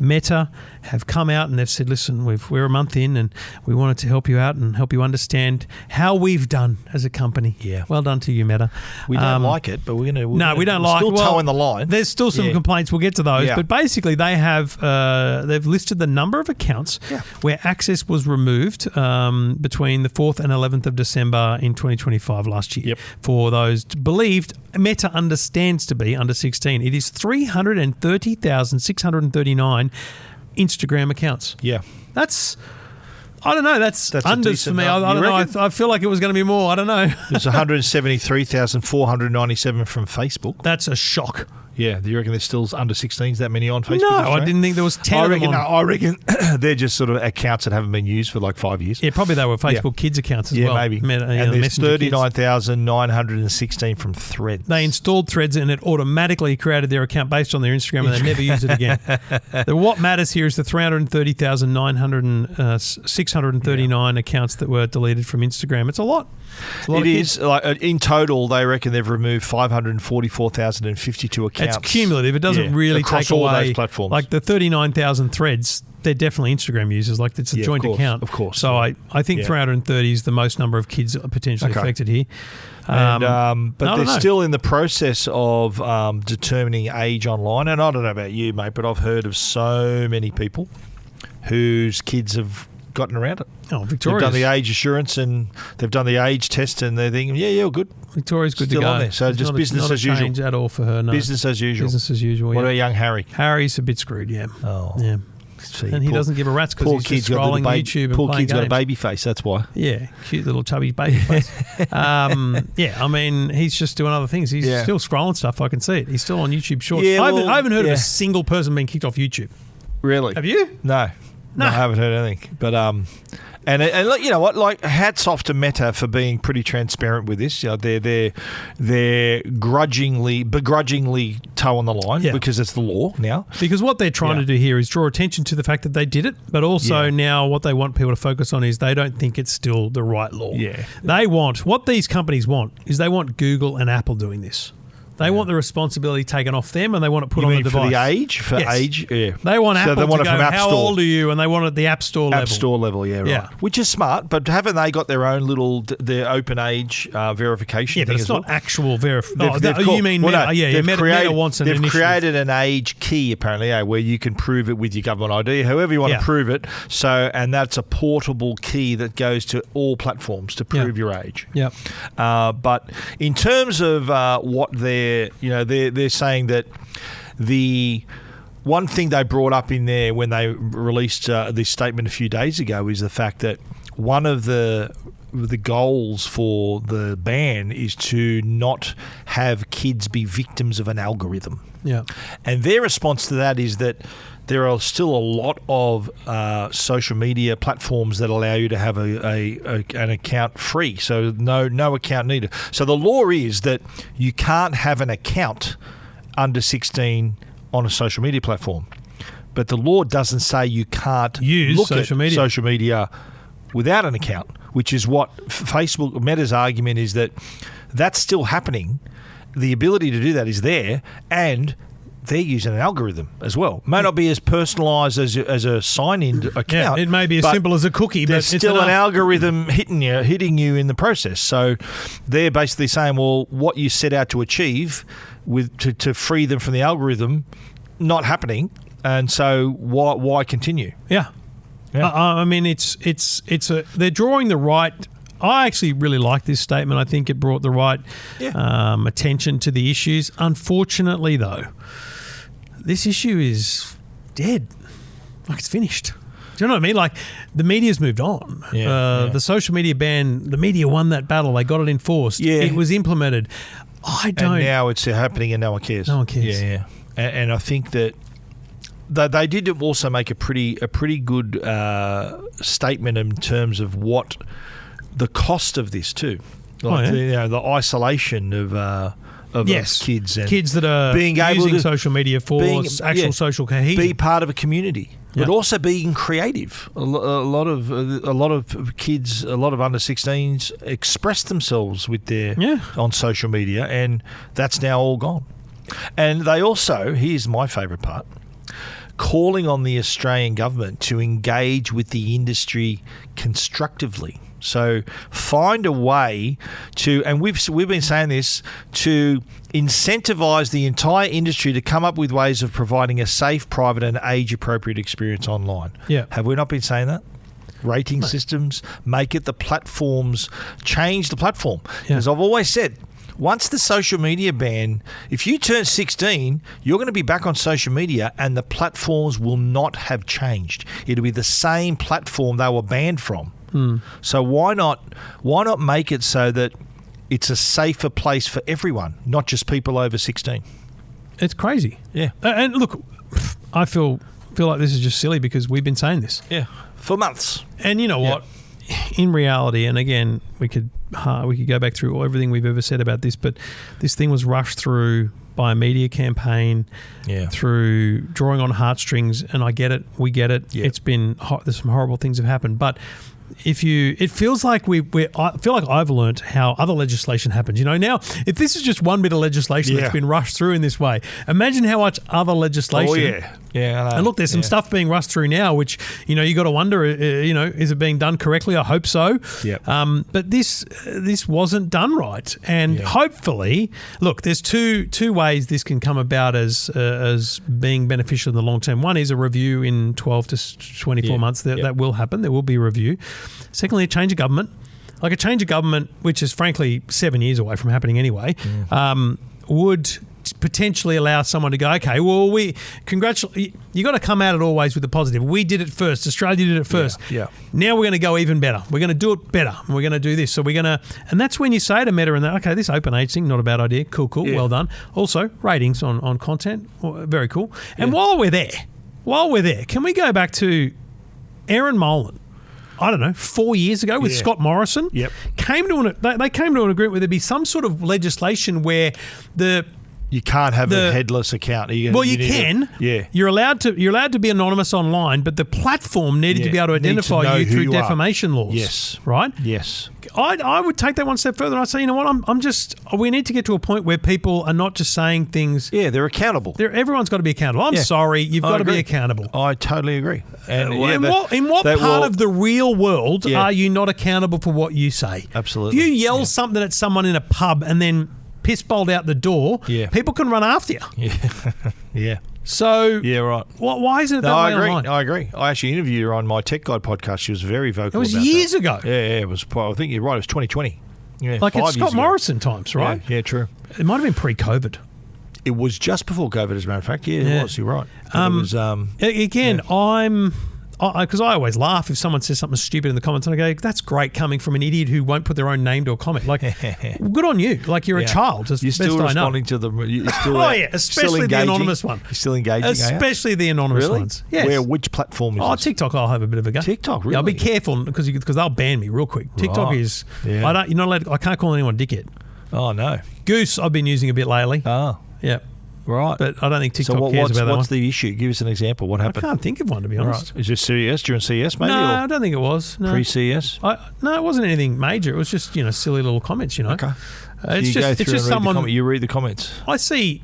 Meta have come out and they've said, listen, we're a month in and we wanted to help you out and help you understand how we've done as a company. Yeah. Well done to you, Meta. We don't like it, but we're we don't like it. Still toeing the line. There's still some complaints. We'll get to those. Yeah. But basically they have they've listed the number of accounts where access was removed between the 4th and 11th of December in 2025 last year. Yep. For those believed Meta understands to be under 16. It is 330,639 Instagram accounts. Yeah. That's unders for me. I don't know. I feel like it was going to be more. I don't know. There's 173,497 from Facebook. That's a shock. Yeah, do you reckon there's still under 16s that many on Facebook? No, I didn't think there was 10 of them on. I reckon they're just sort of accounts that haven't been used for like 5 years. Yeah, probably they were Facebook Kids accounts as well. Yeah, maybe. And there's 39,916 from Threads. They installed Threads and it automatically created their account based on their Instagram and they never used it again. What matters here is the 330,639 accounts that were deleted from Instagram. It's a lot. It is. Like, in total, they reckon they've removed 544,052 accounts. It's cumulative. It doesn't really across take all away those platforms. Like the 39,000 Threads. They're definitely Instagram users. Like it's a joint account, of course. So I think 330 is the most number of kids potentially affected here. But they're still in the process of determining age online. And I don't know about you, mate, but I've heard of so many people whose kids have gotten around it. Oh, Victoria's. They've done the age assurance and they've done the age test and they're thinking, yeah, good. Victoria's good still to go. on there. So just business as usual. Not a change at all for her, no. Business as usual. Business as usual, What about young Harry? Harry's a bit screwed, yeah. Oh. Yeah. And he doesn't give a rat's because he's just scrolling YouTube and playing games. Poor kid's got a baby face, that's why. Yeah, cute little chubby baby face. I mean, he's just doing other things. He's still scrolling stuff. I can see it. He's still on YouTube Shorts. Yeah, I haven't heard of a single person being kicked off YouTube. Really? Have you? No, I haven't heard anything. But and you know what? Like, hats off to Meta for being pretty transparent with this. You know, they're begrudgingly toe on the line because it's the law now. Because what they're trying to do here is draw attention to the fact that they did it, but also now what they want people to focus on is they don't think it's still the right law. Yeah, what these companies want is they want Google and Apple doing this. They want the responsibility taken off them and they want it put on the device. For the age? For age? Yeah. They want Apple to go, how old are you? And they want it at the App Store level. App Store level, yeah, right. Yeah. Which is smart, but haven't they got their own their open age verification thing but it's as not well? actual verification. You mean Meta? Meta wants an initial. They've created an age key, apparently, where you can prove it with your government ID, however you want to prove it. So, and that's a portable key that goes to all platforms to prove your age. Yeah. But in terms of what they're saying that the one thing they brought up in there when they released this statement a few days ago is the fact that one of the goals for the ban is to not have kids be victims of an algorithm. Yeah. And their response to that is that there are still a lot of social media platforms that allow you to have an account free, so no account needed. So the law is that you can't have an account under 16 on a social media platform, but the law doesn't say you can't use look social at social media without an account, which is what Facebook Meta's argument is, that that's still happening. The ability to do that is there, and they're using an algorithm as well. May not be as personalised as a sign-in account. Yeah, it may be as simple as a cookie, but there's still an algorithm hitting you in the process. So they're basically saying, well, what you set out to achieve to free them from the algorithm, not happening, and so why continue? Yeah. I mean, they're drawing the right. I actually really like this statement. I think it brought the right attention to the issues. Unfortunately, though, this issue is dead. Like, it's finished. Do you know what I mean? Like, the media's moved on. The social media ban, the media won that battle. They got it enforced. Yeah. It was implemented. And now it's happening and no one cares. No one cares. Yeah. And I think that they did also make a pretty good statement in terms of what the cost of this too. Like the isolation of of kids. And kids that are being able using to, social media for actual social cohesion. Be part of a community. But also being creative. A lot of kids, a lot of under 16s express themselves with their on social media, and that's now all gone. And they also, here's my favourite part, calling on the Australian government to engage with the industry constructively. So find a way to, and we've been saying this, to incentivise the entire industry to come up with ways of providing a safe, private and age-appropriate experience online. Yeah. Have we not been saying that? Rating systems, make it the platforms, change the platform. As I've always said, once the social media ban, if you turn 16, you're going to be back on social media and the platforms will not have changed. It'll be the same platform they were banned from. So why not make it so that it's a safer place for everyone, not just people over 16? It's crazy. Yeah. And look, I feel like this is just silly because we've been saying this. Yeah. For months. And you know what? In reality, and again, we could go back through everything we've ever said about this, but this thing was rushed through by a media campaign, through drawing on heartstrings, and I get it, we get it. It's been there's some horrible things have happened, but it feels like I feel like I've learnt how other legislation happens. You know, now if this is just one bit of legislation that's been rushed through in this way, imagine how much other legislation. Oh yeah. Yeah, I know. And look, there's some stuff being rushed through now, which you got to wonder, is it being done correctly? I hope so. Yep. But this wasn't done right, and hopefully, look, there's two ways this can come about as being beneficial in the long term. One is a review in 12 to 24 months. That will happen. There will be a review. Secondly, a change of government, like a change of government, which is frankly 7 years away from happening anyway, would potentially allow someone to go, okay, well, you got to come at it always with the positive. We did it first. Australia did it first. Yeah. Now we're going to go even better. We're going to do it better. And we're going to do this. So we're going to, and that's when you say to Meta and that, okay, this open age thing, not a bad idea. Cool. Well done. Also, ratings on content, very cool. And while we're there, can we go back to Aaron Molan? I don't know, 4 years ago with Scott Morrison. Yep. They came to an agreement where there'd be some sort of legislation where you can't have a headless account. You can. You're allowed to be anonymous online, but the platform needed to be able to identify you through defamation laws. Yes. Right? Yes. I would take that one step further. I'd say, you know what? We need to get to a point where people are not just saying things. Yeah, they're accountable. Everyone's got to be accountable. I'm sorry, you've got to be accountable. I totally agree. And in what part of the real world are you not accountable for what you say? Absolutely. If you yell something at someone in a pub and then piss bowled out the door, people can run after you. Yeah. So right. Why isn't it that way online? I agree. I actually interviewed her on my Tech Guide podcast. She was very vocal. It was about years that. ago. Yeah, it was. I think you're right. It was 2020. Yeah, like 5 it's Scott Morrison times, right? Yeah, true. It might have been pre-COVID. It was just before COVID, as a matter of fact. Yeah, it was. You're right. It was. Again, because I always laugh if someone says something stupid in the comments, and I go, "That's great coming from an idiot who won't put their own name to a comment." Like, good on you. Like, you're a child. As you're still best responding to them. You're still, especially the anonymous one. You're still engaging, especially the anonymous ones. Yes. Which platform is this? TikTok. I'll have a bit of a go. TikTok, really? Yeah, I'll be careful because they'll ban me real quick. TikTok is. Yeah. You're not allowed. I can't call anyone dickhead. Oh no. Goose. I've been using a bit lately. Oh. Yeah. Right. But I don't think TikTok cares about that. What's the issue? Give us an example. What happened? I can't think of one, to be honest. Right. Is this CES? During CES, maybe? No, I don't think it was. No. Pre-CES? No, it wasn't anything major. It was just, silly little comments, Okay. It's just someone. You read the comments. I see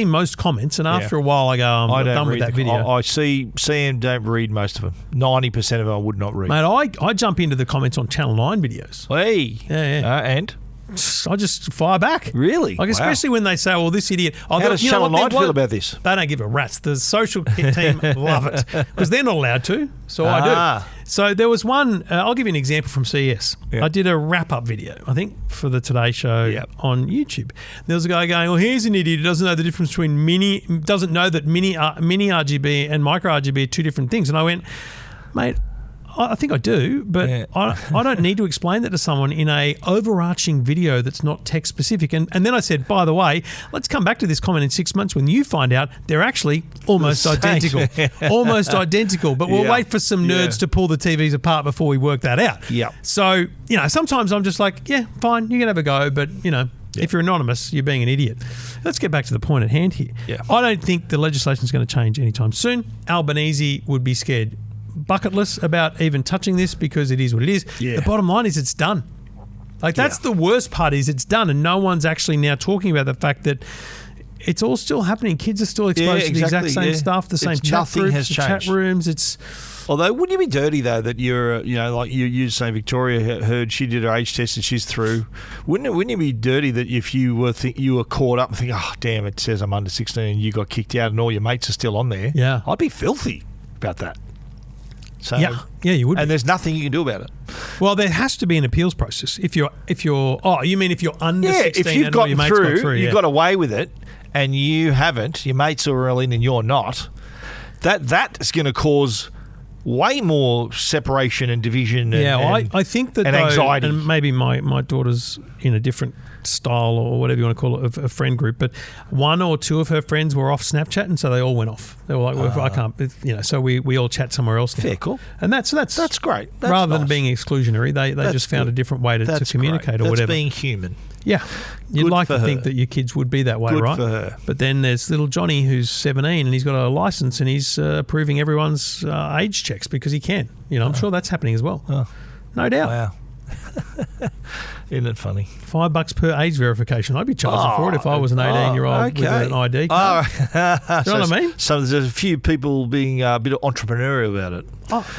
most comments, and after a while, I go, I'm done with that video. I see and don't read most of them. 90% of them I would not read. Mate, I jump into the comments on Channel 9 videos. Hey. Yeah. And? I just fire back. Really? Like, especially when they say, well, this idiot. How does Channel 9 feel about this? They don't give a rat's. The social team love it because they're not allowed to, so I do. So there was one, I'll give you an example from CES. Yep. I did a wrap-up video, I think, for the Today Show on YouTube. There was a guy going, well, here's an idiot who doesn't know the difference between doesn't know that mini RGB and micro RGB are two different things. And I went, mate, I think I do, but I don't need to explain that to someone in a overarching video that's not text specific. And then I said, by the way, let's come back to this comment in 6 months when you find out they're actually almost identical. Almost identical. But we'll wait for some nerds to pull the TVs apart before we work that out. Yeah. So, sometimes I'm just like, yeah, fine, you can have a go, but, Yeah. If you're anonymous, you're being an idiot. Let's get back to the point at hand here. Yeah. I don't think the legislation is going to change anytime soon. Albanese would be scared bucketless about even touching this because it is what it is. Yeah. The bottom line is it's done. Like, that's the worst part, is it's done, and no one's actually now talking about the fact that it's all still happening. Kids are still exposed to the exact same stuff, the same chat groups, the chat rooms. Although, wouldn't you be dirty though that you're, like you say, Victoria heard she did her age test and she's through. Wouldn't you be dirty that if you were caught up and think, oh damn, it says I'm under 16 and you got kicked out and all your mates are still on there? Yeah, I'd be filthy about that. So, yeah, you would. And there's nothing you can do about it. Well, there has to be an appeals process. If you're you mean if you're under 16 if you've and all your mates got through, you've got away with it, and you haven't, your mates are all in and you're not, that is going to cause way more separation and division I think that, and anxiety. And maybe my daughter's in a different style or whatever you want to call it, a friend group, but one or two of her friends were off Snapchat, and so they all went off. They were like, well, I can't, so we all chat somewhere else now. Fair, cool. And that's great. That's rather nice. than being exclusionary, they just found a different way to communicate or whatever. That's being human. Yeah. You'd Good like for to her. think that your kids would be that way, Good right? for her. But then there's little Johnny who's 17 and he's got a license and he's approving everyone's age checks because he can. I'm sure that's happening as well. Oh. No doubt. Wow. Isn't it funny? $5 per age verification. I'd be charging for it if I was an 18-year-old with an ID card. Do you know what I mean? So there's a few people being a bit entrepreneurial about it.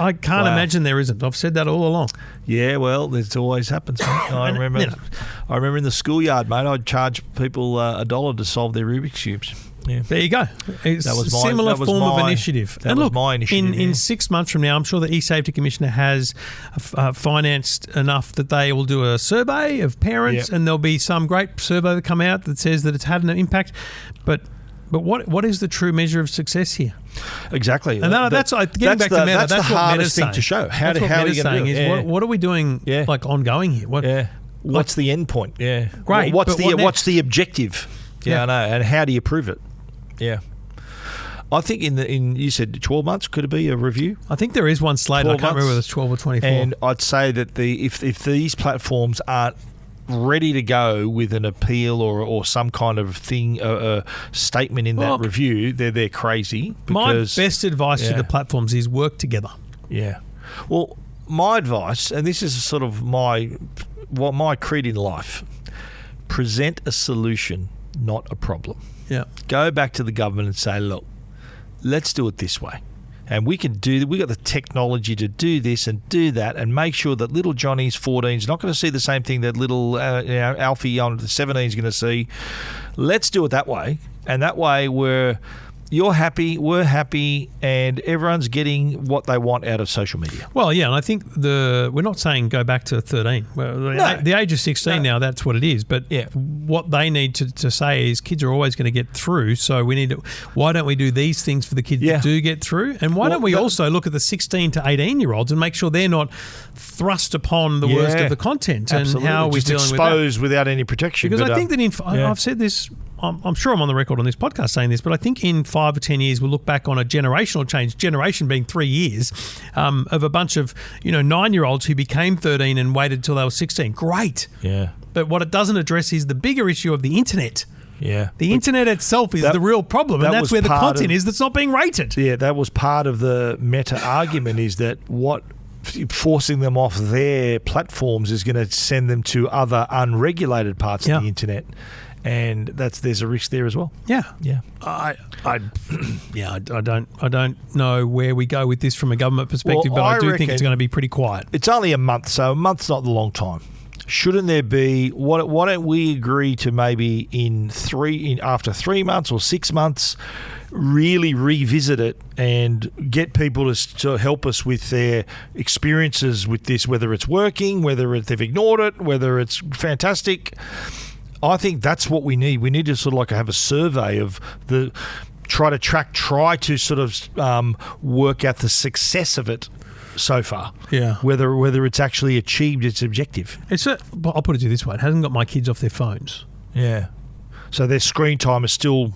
I can't imagine there isn't. I've said that all along. Yeah, well, it always happens. I remember in the schoolyard, mate, I'd charge people $1 to solve their Rubik's Cubes. Yeah. There you go. It's a similar form of initiative. That was my initiative. In 6 months from now, I'm sure the eSafety Commissioner has financed enough that they will do a survey of parents, and there'll be some great survey that come out that says that it's had an impact. But what is the true measure of success here? Exactly. And that's getting back to Meta. That's the hardest thing to show. How are you going to do it? What are we doing like ongoing here? What's the end point? Yeah. Great. What's the objective? Yeah, I know. And how do you prove it? Yeah. I think in you said 12 months, could it be a review? I think there is one slated. I can't remember whether it's 12 or 24. And I'd say that if these platforms aren't ready to go with an appeal or some kind of thing, a statement in that review, they're crazy. Because, my best advice to the platforms is work together. Yeah. Well, my advice, and this is sort of my creed in life, present a solution, not a problem. Yeah. Go back to the government and say, look, let's do it this way. And we got the technology to do this and do that and make sure that little Johnny's 14 is not going to see the same thing that little Alfie on 17 is going to see. Let's do it that way. And that way you're happy, we're happy, and everyone's getting what they want out of social media. Well, yeah, and I think we're not saying go back to 13. Well, the age of 16 now, that's what it is. But what they need to say is kids are always going to get through, so why don't we do these things for the kids that do get through? And why don't we also look at the 16 to 18-year-olds and make sure they're not thrust upon the worst of the content? Absolutely. And how are we dealing with that? Exposed without any protection. Because I think that I've said this, I'm sure I'm on the record on this podcast saying this, but I think in 5 or 10 years we'll look back on a generational change, generation being 3 years, of a bunch of 9-year-olds who became 13 and waited till they were 16. Great. Yeah. But what it doesn't address is the bigger issue of the internet. Yeah. The internet itself is the real problem, and that's where the content is that's not being rated. Yeah, that was part of the meta argument, is that forcing them off their platforms is going to send them to other unregulated parts of the internet. And there's a risk there as well. Yeah. I don't know where we go with this from a government perspective, but I do think it's going to be pretty quiet. It's only a month, so a month's not a long time. Shouldn't there be? Why don't we agree to maybe after 3 months or 6 months, really revisit it and get people to help us with their experiences with this, whether it's working, whether they've ignored it, whether it's fantastic. I think that's what we need. We need to sort of like have a survey of try to sort of work out the success of it so far. Yeah. Whether it's actually achieved its objective. I'll put it to you this way: it hasn't got my kids off their phones. Yeah. So their screen time is still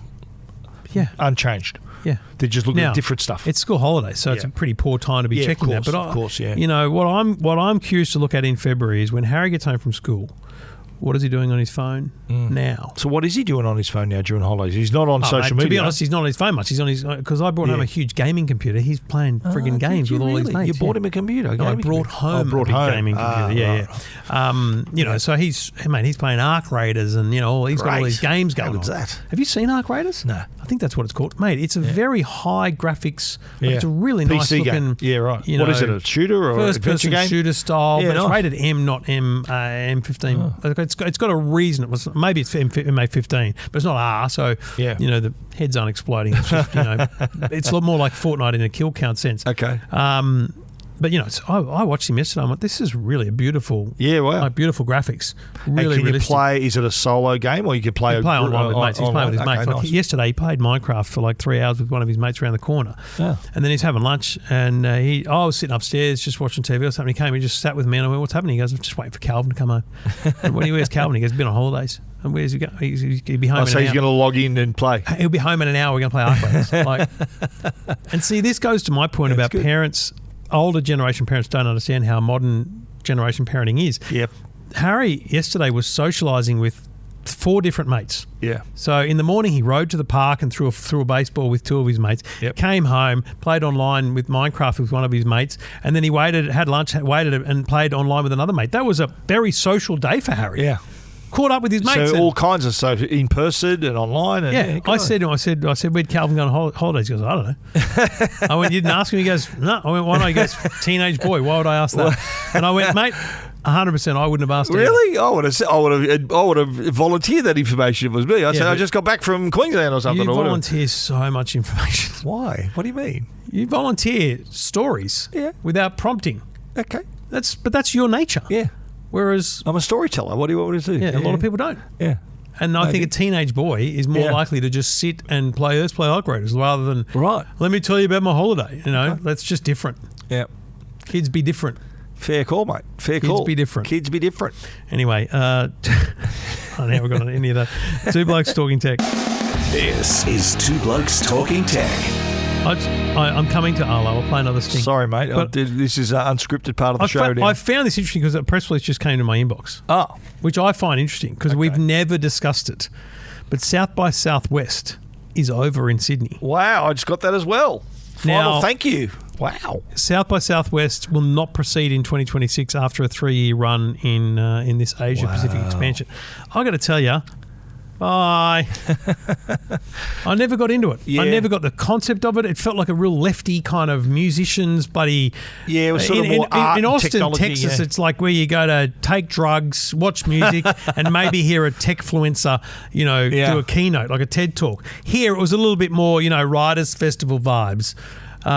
unchanged. Yeah. They're just looking at different stuff. It's school holidays, so it's a pretty poor time to be checking that. But of course, yeah. What I'm curious to look at in February is when Harry gets home from school. What is he doing on his phone now? So what is he doing on his phone now during holidays? He's not on social media. To be honest, he's not on his phone much. He's on his because I brought home a huge gaming computer. He's playing frigging games with all his mates. You bought him a computer? No, I brought home a big gaming computer. Right. So he's playing Arc Raiders and he's got all these games going on. How good's that? Have you seen Arc Raiders? No. I think that's what it's called, mate. It's a very high graphics. Yeah. It's a really nice PC looking. Game. Yeah, right. What is it? A shooter or first adventure person game? shooter style? Yeah, but it's nice. rated M, not M15. Oh. It's got a reason. Maybe it's MA15, but it's not R. So the heads aren't exploding. It's just it's a lot more like Fortnite in a kill count sense. Okay. But I watched him yesterday. I'm like, this is really a beautiful, beautiful graphics. Really, and can realistic. you play? Is it a solo game or you can play? Online with mates. He's playing with his mates. Nice. Yesterday, he played Minecraft for like 3 hours with one of his mates around the corner, and then he's having lunch. And I was sitting upstairs just watching TV or something. He came, he just sat with me, and I went, "What's happening?" He goes, "I'm just waiting for Calvin to come home." And where's Calvin? He goes, "He's been on holidays." And where's he going? He'll be home. So he's going to log in and play. He'll be home in an hour. We're going to play Arc Raiders. And see, this goes to my point about parents. Older generation parents don't understand how modern generation parenting is. Yep. Harry yesterday was socialising with 4 different mates. Yeah. So in the morning he rode to the park and threw a baseball with 2 of his mates. Yep. Came home, played online with Minecraft with one of his mates, and then he had lunch, and played online with another mate. That was a very social day for Harry. Yeah. Caught up with his mates. So all kinds of stuff in person and online. And I said to him, I said, where'd Calvin go on holidays? He goes, I don't know. I went, you didn't ask him? He goes, no. I went, why not? He goes, teenage boy. Why would I ask that? And I went, mate, 100%. I wouldn't have asked. Really? I would have volunteered that information. If it was me. I said, I just got back from Queensland or something. You or volunteer so much information. Why? What do you mean? You volunteer stories without prompting. Okay. That's your nature. Yeah. Whereas I'm a storyteller. What do you want me to do? Yeah, a lot of people don't. Yeah. And I think a teenage boy is more likely to just sit and play Arc Raiders rather than let me tell you about my holiday. That's just different. Yeah. Kids be different. Fair call, mate. Fair call. Kids be different. Kids be different. Anyway, I never got on any of that. 2 Blokes Talking Tech. This is 2 Blokes Talking Tech. I'm coming to Arlo. I'll play another sting. Sorry, mate. This is an unscripted part of the show. I found this interesting because a press release just came to my inbox. Oh. Which I find interesting because we've never discussed it. But South by Southwest is over in Sydney. Wow, I just got that as well. Final thank you. Wow. South by Southwest will not proceed in 2026 after a 3-year run in this Asia Pacific expansion. I got to tell you, bye. I never got into it. Yeah. I never got the concept of it. It felt like a real lefty kind of musicians, buddy. Yeah, it was sort of more art in Austin, technology, Texas. It's like where you go to take drugs, watch music, and maybe hear a techfluencer, do a keynote like a TED talk. Here it was a little bit more, Writers Festival vibes. You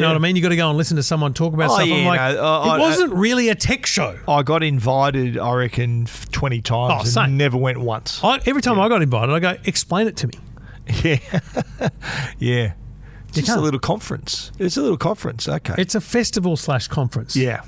know what I mean? You got to go and listen to someone talk about stuff. I'm like, it wasn't really a tech show. I got invited, I reckon, 20 times and never went once. Every time I got invited, I go, explain it to me. Yeah. Yeah. It's just a little conference. It's a little conference. Okay. It's a festival / conference. Yeah.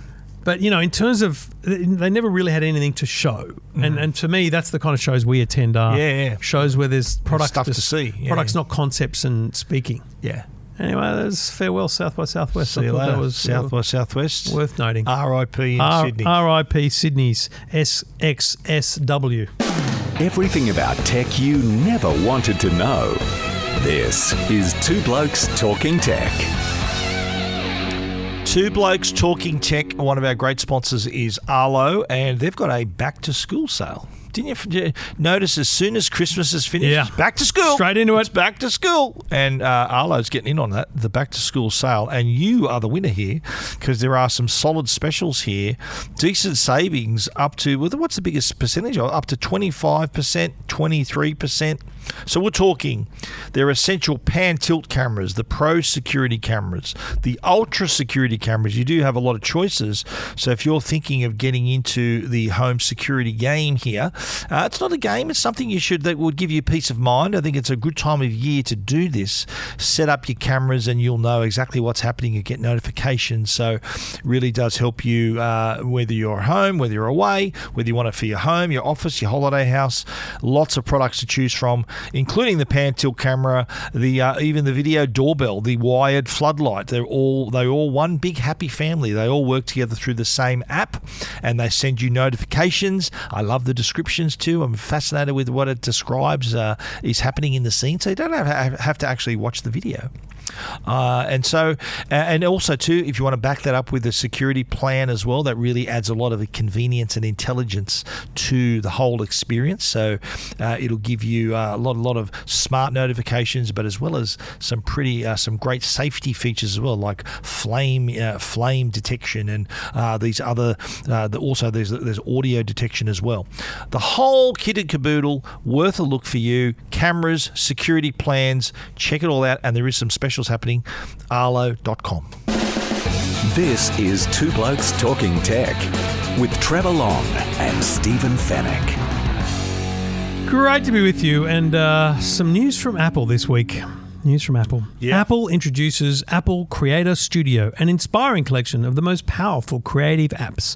But, in terms of, they never really had anything to show. And to me, that's the kind of shows we attend are shows where there's products stuff to see. Products, not concepts and speaking. Yeah. Anyway, that's farewell South by Southwest. See you later. That was South by Southwest. Worth noting. R.I.P. in Sydney. R.I.P. Sydney's SXSW. Everything about tech you never wanted to know. This is 2 Blokes Talking Tech. 2 Blokes Talking Tech. One of our great sponsors is Arlo, and they've got a back-to-school sale. Didn't you notice as soon as Christmas is finished, back to school. Straight into it. It's back to school. And Arlo's getting in on that, the back to school sale. And you are the winner here because there are some solid specials here. Decent savings up to, what's the biggest percentage? Up to 25%, 23%. So we're talking their essential pan tilt cameras, the pro security cameras, the ultra security cameras. You do have a lot of choices. So if you're thinking of getting into the home security game here, It's not a game. It's something that would give you peace of mind. I think it's a good time of year to do this. Set up your cameras and you'll know exactly what's happening. You get notifications. So it really does help you whether you're home, whether you're away, whether you want it for your home, your office, your holiday house. Lots of products to choose from, including the pan tilt camera, even the video doorbell, the wired floodlight. They all one big happy family. They all work together through the same app, and they send you notifications. I love the descriptions too. I'm fascinated with what it describes is happening in the scene, so you don't have to actually watch the video. And also too, if you want to back that up with a security plan as well, that really adds a lot of convenience and intelligence to the whole experience. So it'll give you a lot of smart notifications, but as well as some great safety features as well, like flame detection and these other. Also, there's audio detection as well. The whole kit and caboodle, worth a look for you. Cameras, security plans, check it all out, and there is some specials happening. Arlo.com. This is Two Blokes Talking Tech with Trevor Long and Stephen Fennick. Great to be with you, and some news from Apple this week. News from Apple. Yeah. Apple introduces Apple Creator Studio, an inspiring collection of the most powerful creative apps.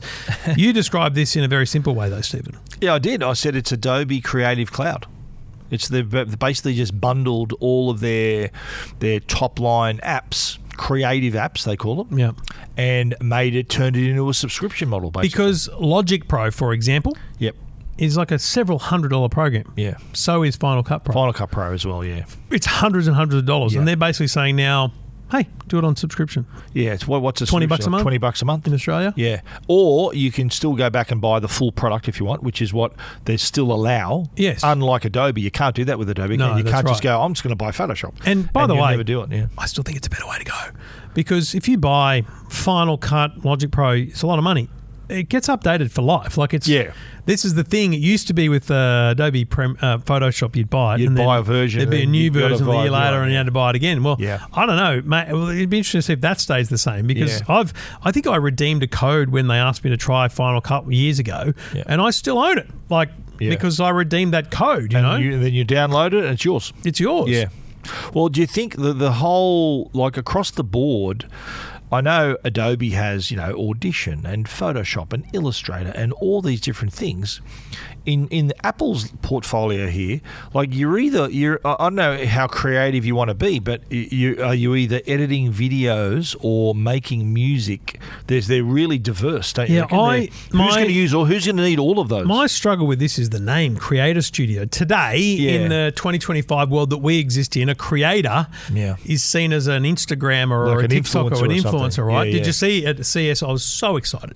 You described this in a very simple way, though, Stephen. Yeah, I did. I said it's Adobe Creative Cloud. They've basically just bundled all of their top line apps, creative apps they call them, yeah, and turned it into a subscription model. Basically, because Logic Pro, for example, yep, is like a several $100 program. Yeah, so is Final Cut Pro. Final Cut Pro as well. Yeah, it's hundreds and hundreds of dollars, and they're basically saying now, hey, do it on subscription. Yeah, it's what's a $20 a month? $20 a month in Australia. Yeah, or you can still go back and buy the full product if you want, which is what they still allow. Yes. Unlike Adobe, you can't do that with Adobe. No, you can't right. just go, I'm just going to buy Photoshop. And by the way, never do it. Yeah. I still think it's a better way to go, because if you buy Final Cut, Logic Pro, it's a lot of money. It gets updated for life. Like it's This is the thing. It used to be with Adobe Photoshop, you'd buy it. You'd buy a version. There'd be a new version a year later, and you had to buy it again. Well, yeah. I don't know, mate. Well, it'd be interesting to see if that stays the same, because I think I redeemed a code when they asked me to try Final Cut years ago, and I still own it. Because I redeemed that code. You know, then you download it, and it's yours. It's yours. Yeah. Well, do you think the whole, across the board, I know Adobe has, Audition and Photoshop and Illustrator and all these different things. In Apple's portfolio here, I don't know how creative you want to be, but are you either editing videos or making music? They're really diverse, don't you? Yeah, who's going to need all of those? My struggle with this is the name Creator Studio. Today, in the 2025 world that we exist in, a creator is seen as an Instagrammer or a TikToker or an influencer, right? Yeah, Did you see at CS? I was so excited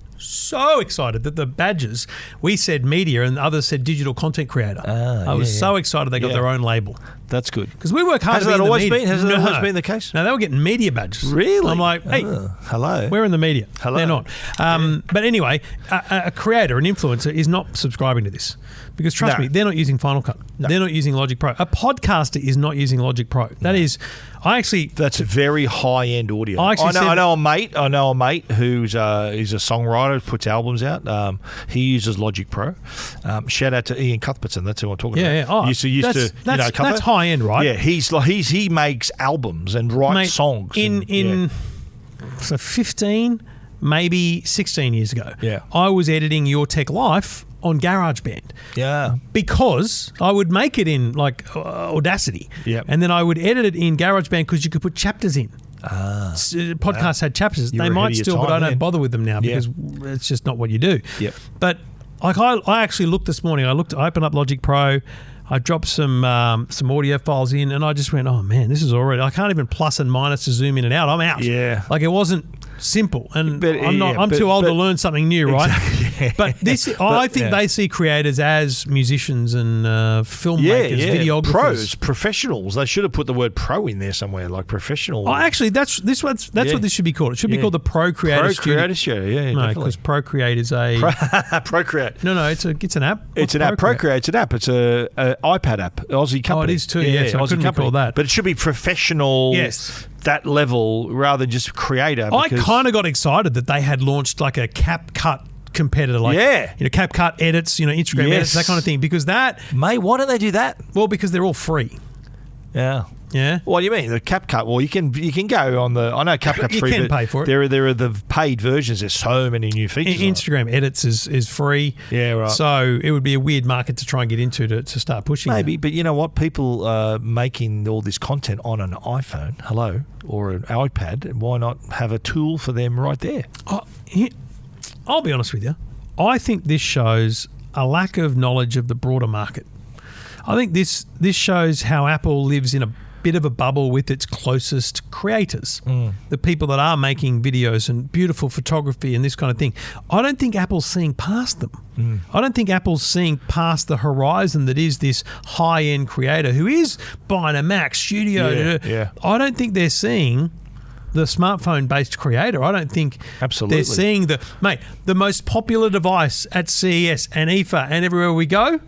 that the badges, we said media and others said digital content creator. I was so excited they got their own label. That's good. Because we work hard. Has that always been the case? No, they were getting media badges. Really? I'm like, hey, hello. We're in the media. Hello. They're not. But anyway, a creator, an influencer, is not subscribing to this. Because trust me, they're not using Final Cut. No. They're not using Logic Pro. A podcaster is not using Logic Pro. That is, that's very high end audio. I know a mate who's he's a songwriter, puts albums out. He uses Logic Pro. Shout out to Ian Cuthbertson. That's who I'm talking about. Yeah. Oh, that's high end, right? Yeah, he makes albums and writes songs. So 15, maybe 16 years ago, I was editing Your Tech Life on GarageBand. Yeah. Because I would make it in Audacity. Yep. And then I would edit it in GarageBand because you could put chapters in. Podcasts had chapters. They might still, but I don't bother with them now because it's just not what you do. Yep. But I actually looked this morning. I opened up Logic Pro. I dropped some audio files in, and I just went, oh man, this is already. I can't even plus and minus to zoom in and out. I'm out. Yeah. It wasn't simple, and I'm too old to learn something new, right? Exactly. But I think they see creators as musicians and filmmakers, videographers, pros, professionals. They should have put the word pro in there somewhere, like professional. Oh, actually, that's what this should be called. It should be called the Pro Creator Studio. Creator Studio, yeah, no, because Procreate is a Procreate. No, it's an app. It's an app. Procreate's an app. It's a iPad app. Aussie company. Oh, it is too. Yeah, so I couldn't recall that. But it should be professional. Yes. That level rather than just creator. I kind of got excited that they had launched like a CapCut competitor, like CapCut edits, Instagram edits, that kind of thing. Because that, mate, why don't they do that? Well, because they're all free. Yeah. Yeah. What do you mean? The CapCut? Well, you can go on the. I know CapCut's free. You can pay for it. There are the paid versions. There's so many new features. Instagram edits is free. Yeah, right. So it would be a weird market to try and get into to start pushing. Maybe, but you know what? People are making all this content on an iPhone, or an iPad. Why not have a tool for them right there? I'll be honest with you. I think this shows a lack of knowledge of the broader market. I think this shows how Apple lives in a bit of a bubble with its closest creators, the people that are making videos and beautiful photography and this kind of thing. I don't think Apple's seeing past them. I don't think Apple's seeing past the horizon that is this high-end creator who is buying a Mac Studio. Yeah. I don't think they're seeing the smartphone-based creator. I don't think they're seeing the most popular device at CES and IFA and everywhere we go,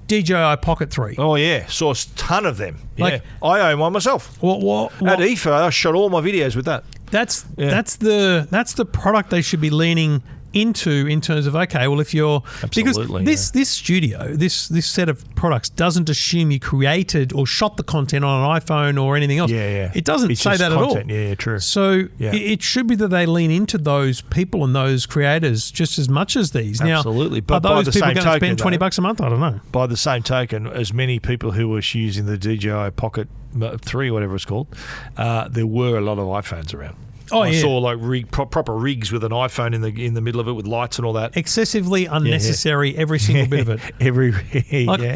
DJI Pocket 3. Oh, yeah. Saw a ton of them. I own one myself. What? At IFA, I shot all my videos with that. That's the product they should be leaning into in terms of, okay, well, if you're... Absolutely, because this studio, this set of products doesn't assume you created or shot the content on an iPhone or anything else. Yeah. It doesn't say that content. at all. Yeah, true. So it should be that they lean into those people and those creators just as much as these. Absolutely. Now, but are by those the people same going to token, spend $20 a month? I don't know. By the same token, as many people who were using the DJI Pocket 3, whatever it's called, there were a lot of iPhones around. I saw like proper rigs with an iPhone in the middle of it with lights and all that. Excessively unnecessary, every single bit of it.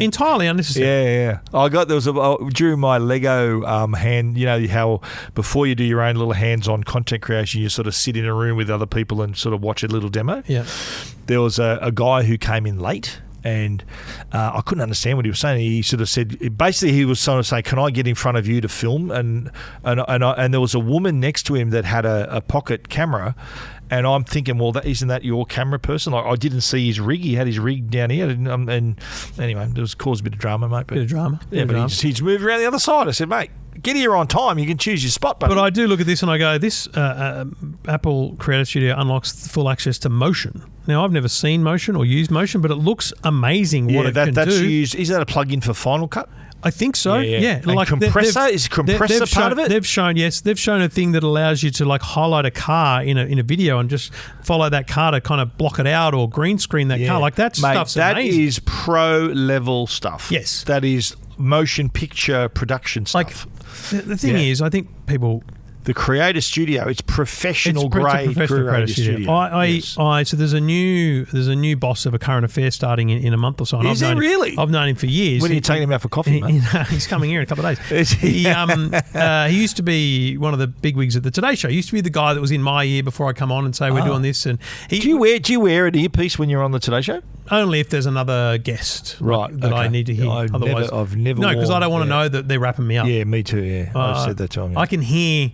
Entirely unnecessary. Yeah. During my Lego hand, you know how before you do your own little hands-on content creation, you sort of sit in a room with other people and sort of watch a little demo. Yeah. There was a guy who came in late. And I couldn't understand what he was saying. He sort of said, basically, he was sort of saying, "Can I get in front of you to film?" And there was a woman next to him that had a pocket camera, and I'm thinking, well, isn't that your camera person? Like, I didn't see his rig. He had his rig down here, and anyway, it was caused a bit of drama, mate. Bit of drama. He's moved around the other side. I said, mate, get here on time. You can choose your spot, buddy. But I do look at this and I go, this Apple Creator Studio unlocks full access to motion. Now, I've never seen motion or used motion, but it looks amazing what it can do. Is that a plug-in for Final Cut? I think so. Yeah. And like compressor is compressor part of it. They've shown a thing that allows you to like highlight a car in a video and just follow that car to kind of block it out or green screen that car. Like that stuff's amazing. That is pro level stuff. Yes, that is motion picture production stuff. Like the thing is, I think people. The Creator Studio, it's professional grade Creator Studio. So there's a new boss of a current affair starting in a month or so. And Is there really? I've known him for years. When are you taking him out for coffee, mate? He's coming here in a couple of days. He used to be one of the bigwigs at the Today Show. He used to be the guy that was in my ear before I come on and say we're doing this. And do you wear an earpiece when you're on the Today Show? Only if there's another guest that I need to hear. Otherwise, I've never. No, because I don't want to know that they're wrapping me up. Yeah, me too. Yeah, I've said that to him. I can hear.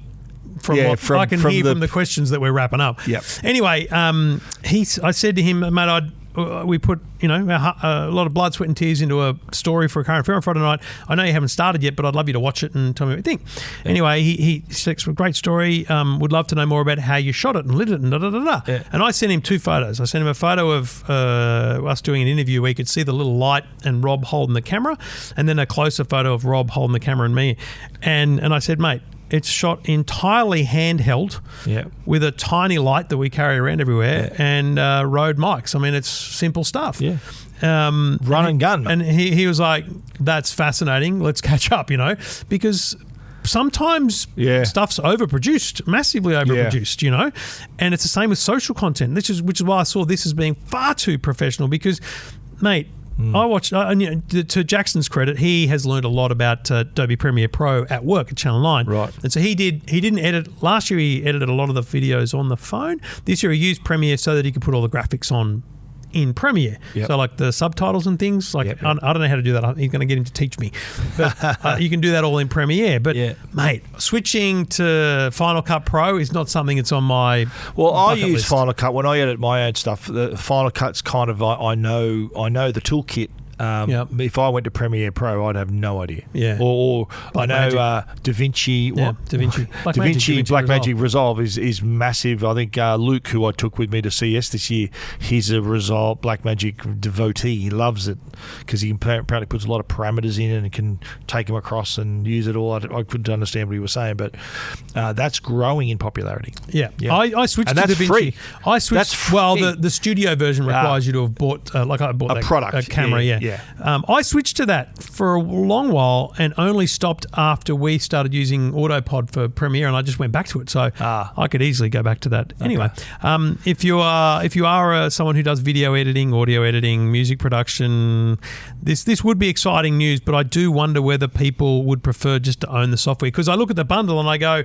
From the questions that we're wrapping up. Yep. Anyway, I said to him, mate, we put a lot of blood, sweat, and tears into a story for a current affair on Friday night. I know you haven't started yet, but I'd love you to watch it and tell me what you think. Yeah. Anyway, he said it's a great story. Would love to know more about how you shot it and lit it and Yeah. And I sent him 2 photos. I sent him a photo of us doing an interview where you could see the little light and Rob holding the camera, and then a closer photo of Rob holding the camera and me. And I said, mate, it's shot entirely handheld with a tiny light that we carry around everywhere and Rode mics. I mean, it's simple stuff. Yeah. Run and gun. And he was like, that's fascinating. Let's catch up, because sometimes stuff's overproduced, massively overproduced, and it's the same with social content. Which is why I saw this as being far too professional because, mate, I watched, to Jackson's credit, he has learned a lot about Adobe Premiere Pro at work at Channel 9. Right. And so he didn't edit, last year he edited a lot of the videos on the phone. This year he used Premiere so that he could put all the graphics on in Premiere. Yep. So like the subtitles and things, I don't know how to do that. He's going to get him to teach me. But you can do that all in Premiere. But mate, switching to Final Cut Pro is not something that's on my I use list. Final Cut when I edit my own stuff. The Final Cut's kind of I know the toolkit If I went to Premiere Pro, I'd have no idea. Yeah. Or I know DaVinci. DaVinci Blackmagic Resolve is massive. I think Luke, who I took with me to CS this year, he's a Resolve Blackmagic devotee. He loves it because he apparently puts a lot of parameters in and can take them across and use it all. I couldn't understand what he was saying, but that's growing in popularity. Yeah. I switched and to that's DaVinci. Free. I switched. That's free. Well, the studio version requires you to have bought, I bought a product, a camera. Yeah. I switched to that for a long while and only stopped after we started using AutoPod for Premiere, and I just went back to it. So I could easily go back to that. Anyway, if you are someone who does video editing, audio editing, music production, this would be exciting news. But I do wonder whether people would prefer just to own the software, because I look at the bundle and I go,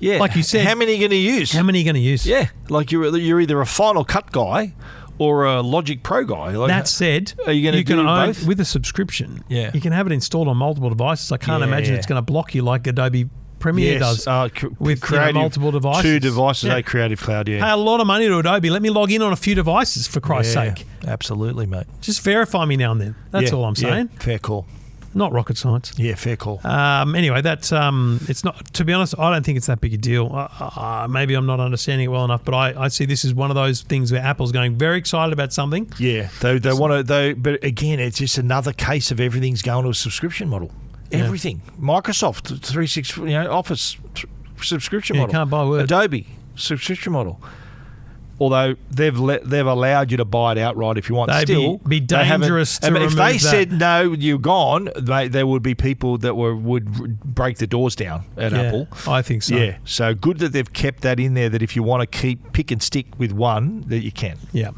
like you said, how many are you going to use? How many are you going to use? Yeah, like you're either a Final Cut guy or a Logic Pro guy. Like, that said, are you going to do own both? With a subscription? Yeah. You can have it installed on multiple devices. I can't imagine it's going to block you like Adobe Premiere does with multiple devices. 2 devices, Creative Cloud, Pay a lot of money to Adobe. Let me log in on a few devices, for Christ's sake. Absolutely, mate. Just verify me now and then. That's all I'm saying. Yeah, fair call. Not rocket science. Yeah, fair call. Anyway, that's it's not. To be honest, I don't think it's that big a deal. Maybe I'm not understanding it well enough, but I see this as one of those things where Apple's going very excited about something. Yeah, they want to. But again, it's just another case of everything's going to a subscription model. Everything. Microsoft 365, Office subscription model. You can't buy Word. Adobe subscription model. Although they've allowed you to buy it outright if you want. They'd still be dangerous to remove if they that. said no, you're gone, there would be people that would break the doors down at Apple. I think so. Yeah, so good that they've kept that in there, that if you want to pick and stick with one, that you can. Yeah.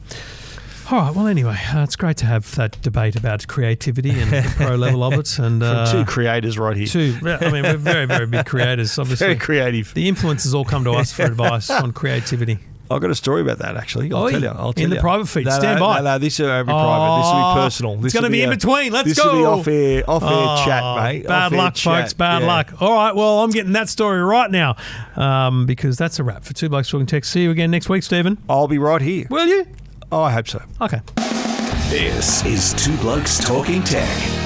All right. Well, anyway, it's great to have that debate about creativity and the pro level of it. And from 2 creators right here. We're very, very big creators, obviously. Very creative. The influencers all come to us for advice on creativity. I've got a story about that, actually. I'll tell you. In the private feed. Stand by. No, this will be private. This will be personal. It's going to be in between. Let's this go. This will be off-air chat, mate. Bad luck, folks. Bad luck. All right. Well, I'm getting that story right now because that's a wrap for Two Blokes Talking Tech. See you again next week, Stephen. I'll be right here. Will you? Oh, I hope so. Okay. This is Two Blokes Talking Tech.